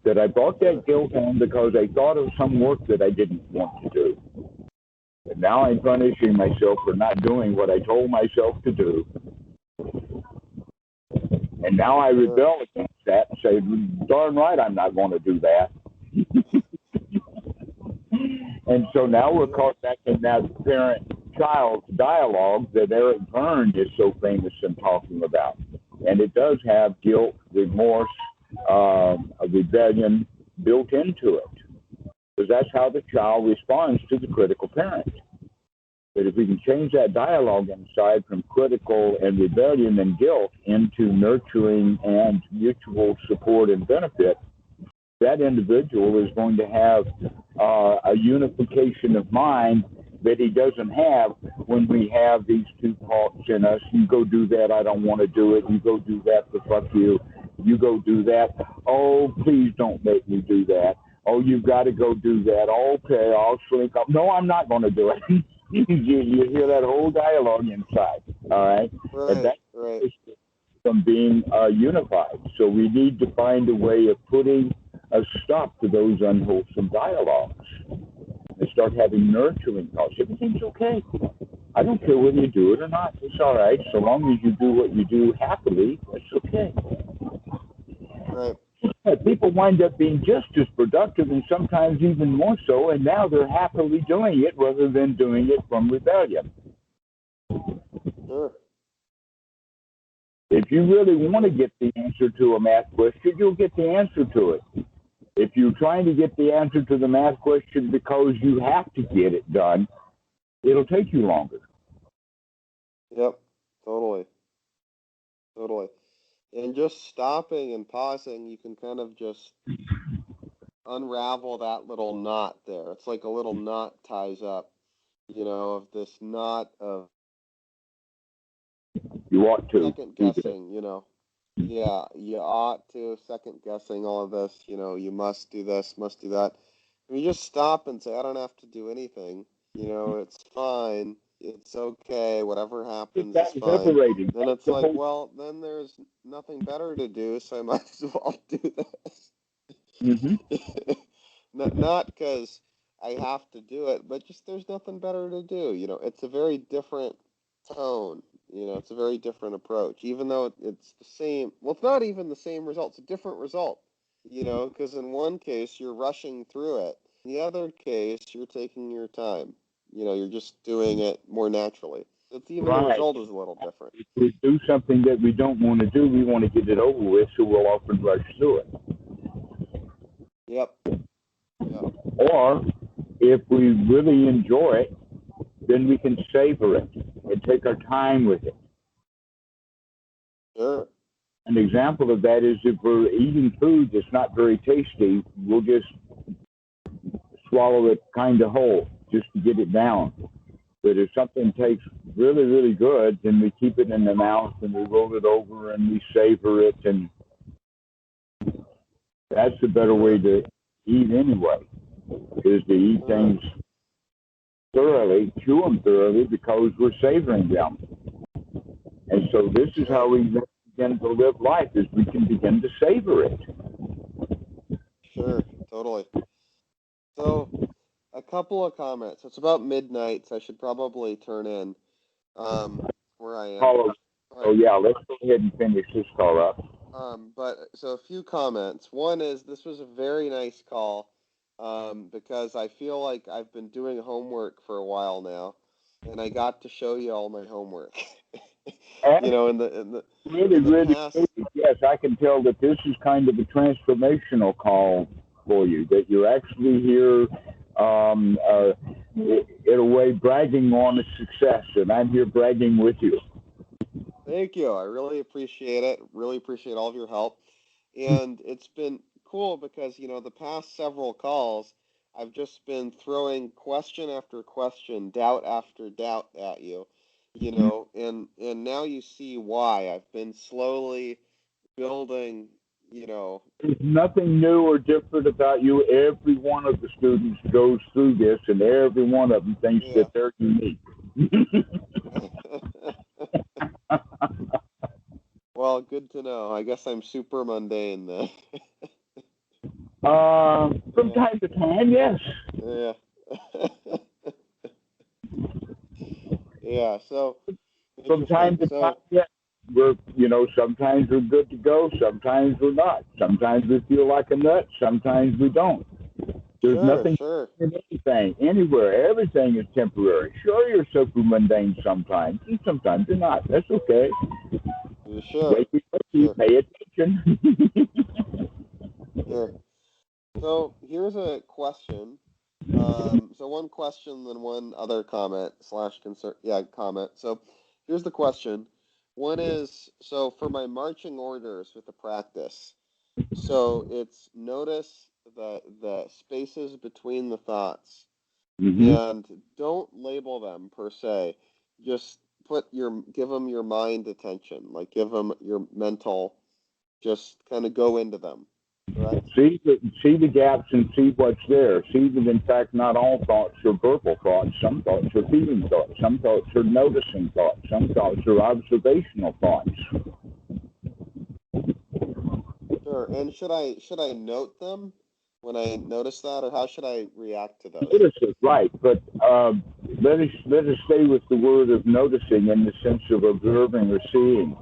That I brought that guilt on because I thought of some work that I didn't want to do. And now I'm punishing myself for not doing what I told myself to do. And now I rebel against that and say, darn right, I'm not going to do that. And so now we're caught back in that parent-child dialogue that Eric Berne is so famous in talking about. And it does have guilt, remorse, a rebellion built into it. Because that's how the child responds to the critical parent. But if we can change that dialogue inside from critical and rebellion and guilt into nurturing and mutual support and benefit, that individual is going to have a unification of mind that he doesn't have when we have these two thoughts in us. You go do that, I don't want to do it. You go do that, but fuck you. You go do that. Oh, please don't make me do that. Oh, you've got to go do that. Okay, I'll slink up. No, I'm not going to do it. you hear that whole dialogue inside, all right? And Right. that Right. is from being unified. So we need to find a way of putting a stop to those unwholesome dialogues and start having nurturing thoughts. Everything's okay. I don't care whether you do it or not. It's all right. So long as you do what you do happily, it's okay. Right. People wind up being just as productive and sometimes even more so, and now they're happily doing it rather than doing it from rebellion. Sure. If you really want to get the answer to a math question, you'll get the answer to it. If you're trying to get the answer to the math question because you have to get it done, it'll take you longer. Yep. Totally. Totally. And just stopping and pausing, you can kind of just unravel that little knot there. It's like a little knot ties up, of this knot of You ought to second do this. guessing, Yeah, you ought to, second guessing all of this, you must do this, must do that. If you just stop and say, I don't have to do anything, it's fine, it's okay, whatever happens is That is fine. liberating. Then That's it's the like, whole. well, then there's nothing better to do, so I might as well do this. Mm-hmm. Not because I have to do it, but just there's nothing better to do. It's a very different tone. It's a very different approach, even though it's the same. Well, it's not even the same result. It's a different result, because in one case you're rushing through it. In the other case, you're taking your time. You're just doing it more naturally. It's even the Right. result is a little different. If we do something that we don't want to do, we want to get it over with, so we'll often rush through it. Yep. Yep. Or if we really enjoy it, then we can savor it and take our time with it. Sure. An example of that is if we're eating food that's not very tasty, we'll just swallow it kind of whole just to get it down. But if something tastes really, really good, then we keep it in the mouth and we roll it over and we savor it. And that's a better way to eat anyway, is to eat things thoroughly, chew them thoroughly, because we're savoring them. And so this is how we begin to live life, is we can begin to savor it. Sure, totally. So, a couple of comments. It's about midnight, so I should probably turn in where I am. Oh, yeah, let's go ahead and finish this call up. So a few comments. One is, this was a very nice call, because I feel like I've been doing homework for a while now, and I got to show you all my homework. You know, in the really, past. Yes, I can tell that this is kind of a transformational call for you, that you're actually here in a way bragging on a success, and I'm here bragging with you. Thank you. I really appreciate it. Really appreciate all of your help. And it's been cool because, you know, the past several calls, I've just been throwing question after question, doubt after doubt at you, you know, and now you see why. I've been slowly building, you know. There's nothing new or different about you. Every one of the students goes through this, and every one of them thinks that they're unique. Well, good to know. I guess I'm super mundane then. From time to time, yes. Yeah. Yeah, so from time to time, yes. We're, you know, sometimes we're good to go, sometimes we're not. Sometimes we feel like a nut, sometimes we don't. There's nothing in anything, anywhere. Everything is temporary. Sure, you're super mundane sometimes, and sometimes you're not. That's okay. Sure. Pay attention. Sure. So here's a question. So one question, then one other comment / concern. Yeah, comment. So here's the question. One is, so for my marching orders with the practice, so it's notice the spaces between the thoughts, and don't label them per se. Just give them your mind attention, like give them your mental, just kind of go into them. Right. See the gaps and see what's there. See that, in fact, not all thoughts are verbal thoughts. Some thoughts are feeling thoughts. Some thoughts are noticing thoughts. Some thoughts are observational thoughts. Sure. And should I note them when I notice that, or how should I react to those? Notice it, right? But let us stay with the word of noticing in the sense of observing or seeing,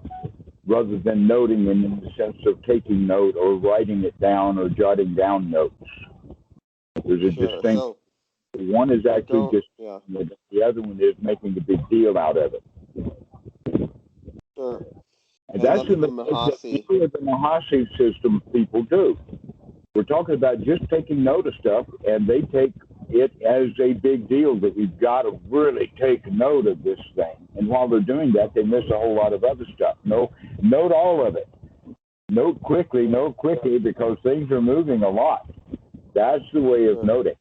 rather than noting in the sense of taking note or writing it down or jotting down notes. There's a distinction. So, one is actually just, the other one is making a big deal out of it. Sure. And that's the Mahasi system people do. We're talking about just taking note of stuff, and they take it as a big deal that we've got to really take note of this thing. And while they're doing that, they miss a whole lot of other stuff. No, note all of it. Note quickly, because things are moving a lot. That's the way of noting.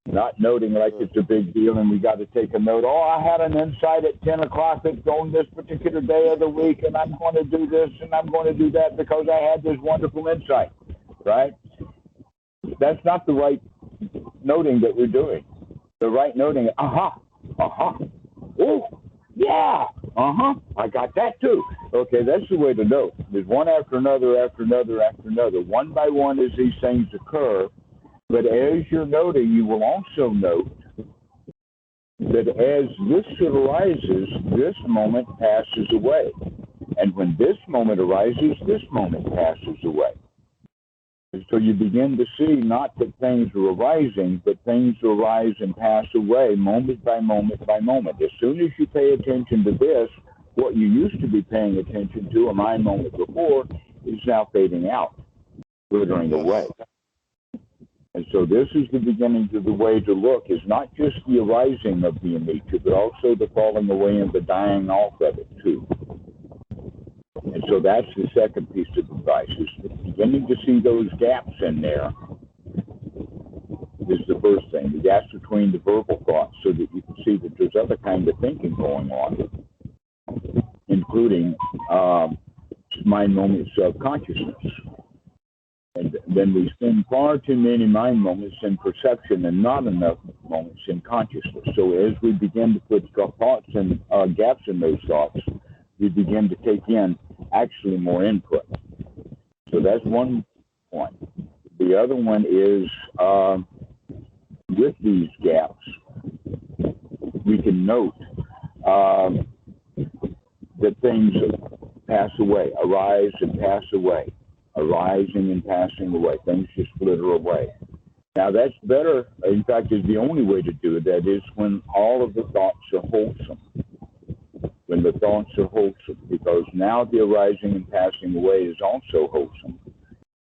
Not noting like it's a big deal and we got to take a note. Oh, I had an insight at 10 o'clock on this particular day of the week, and I'm going to do this and I'm going to do that because I had this wonderful insight, right? That's not the right noting that we're doing. The right noting, oh, yeah, I got that too. Okay, that's the way to note. There's one after another, after another, after another. One by one as these things occur. But as you're noting, you will also note that as this arises, this moment passes away. And when this moment arises, this moment passes away. And so you begin to see not that things are arising, but things arise and pass away moment by moment by moment. As soon as you pay attention to this, what you used to be paying attention to a mind moment before is now fading out, withering away. And so this is the beginning of the way to look, is not just the arising of the anicca, but also the falling away and the dying off of it too. And so that's the second piece of advice, is beginning to see those gaps in there is the first thing, the gaps between the verbal thoughts, so that you can see that there's other kind of thinking going on, including mind moments of consciousness. And then we spend far too many mind moments in perception and not enough moments in consciousness. So as we begin to put thoughts and gaps in those thoughts, we begin to take in actually more input. So that's one point. The other one is with these gaps, we can note that things pass away, arise and pass away, arising and passing away. Things just flitter away. Now that's better, in fact, is the only way to do that is when all of the thoughts are wholesome. When the thoughts are wholesome, because now the arising and passing away is also wholesome.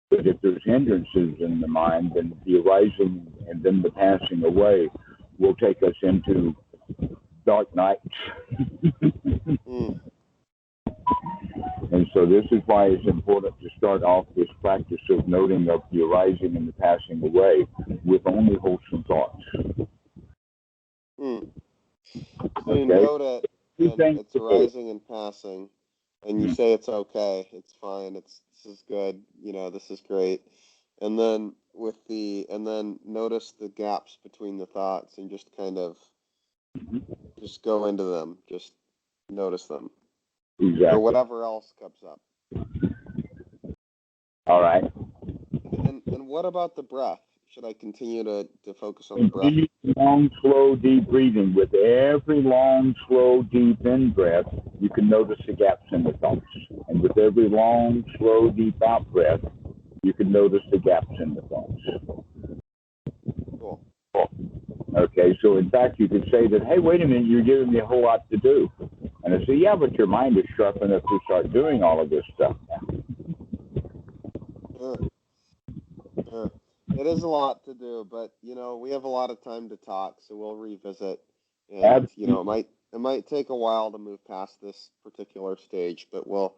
But if there's hindrances in the mind, then the arising and then the passing away will take us into dark nights. And so this is why it's important to start off this practice of noting of the arising and the passing away with only wholesome thoughts. So you note it, and it's arising and passing, and you say it's okay, it's fine, this is good, this is great. And then notice the gaps between the thoughts and just kind of just go into them, just notice them. Exactly. Or whatever else comes up. All right. And what about the breath? Should I continue to focus on the breath? Long, slow, deep breathing. With every long, slow, deep in-breath, you can notice the gaps in the thoughts. And with every long, slow, deep out-breath, you can notice the gaps in the thoughts. Cool. Okay, so in fact, you could say that, hey, wait a minute, you're giving me a whole lot to do. And I say, yeah, but your mind is sharp enough to start doing all of this stuff now. Sure. It is a lot to do, but we have a lot of time to talk, so we'll revisit. And it might take a while to move past this particular stage, but we'll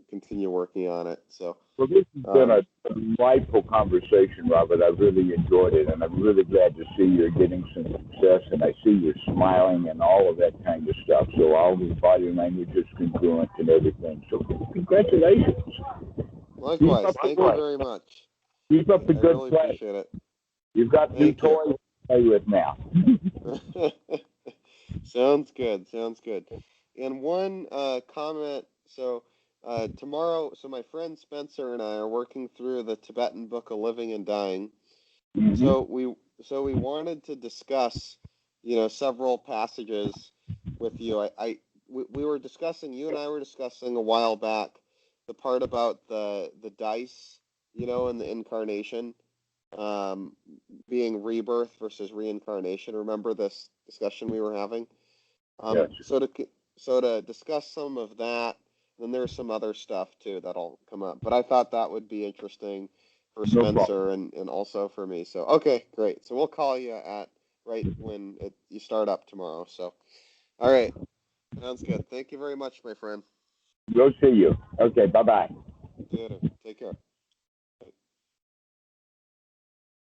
continue working on it. So well, this has been a delightful conversation, Robert. I really enjoyed it, and I'm really glad to see you're getting some success, and I see you're smiling and all of that kind of stuff. So all the body language is congruent and everything. So congratulations. Likewise. Thank you very much. Keep up the good really play. Appreciate it. You've got new toys to play with now. Sounds good. And one comment. So tomorrow, my friend Spencer and I are working through the Tibetan Book of Living and Dying. Mm-hmm. So we wanted to discuss, several passages with you. We were discussing, you and I were discussing a while back, the part about the dice, and the incarnation, being rebirth versus reincarnation. Remember this discussion we were having? Yes. So to discuss some of that, then there's some other stuff too that'll come up. But I thought that would be interesting for Spencer and also for me. So okay, great. So we'll call you right when you start up tomorrow. So all right, sounds good. Thank you very much, my friend. Go see you. Okay, bye-bye. Later. Take care.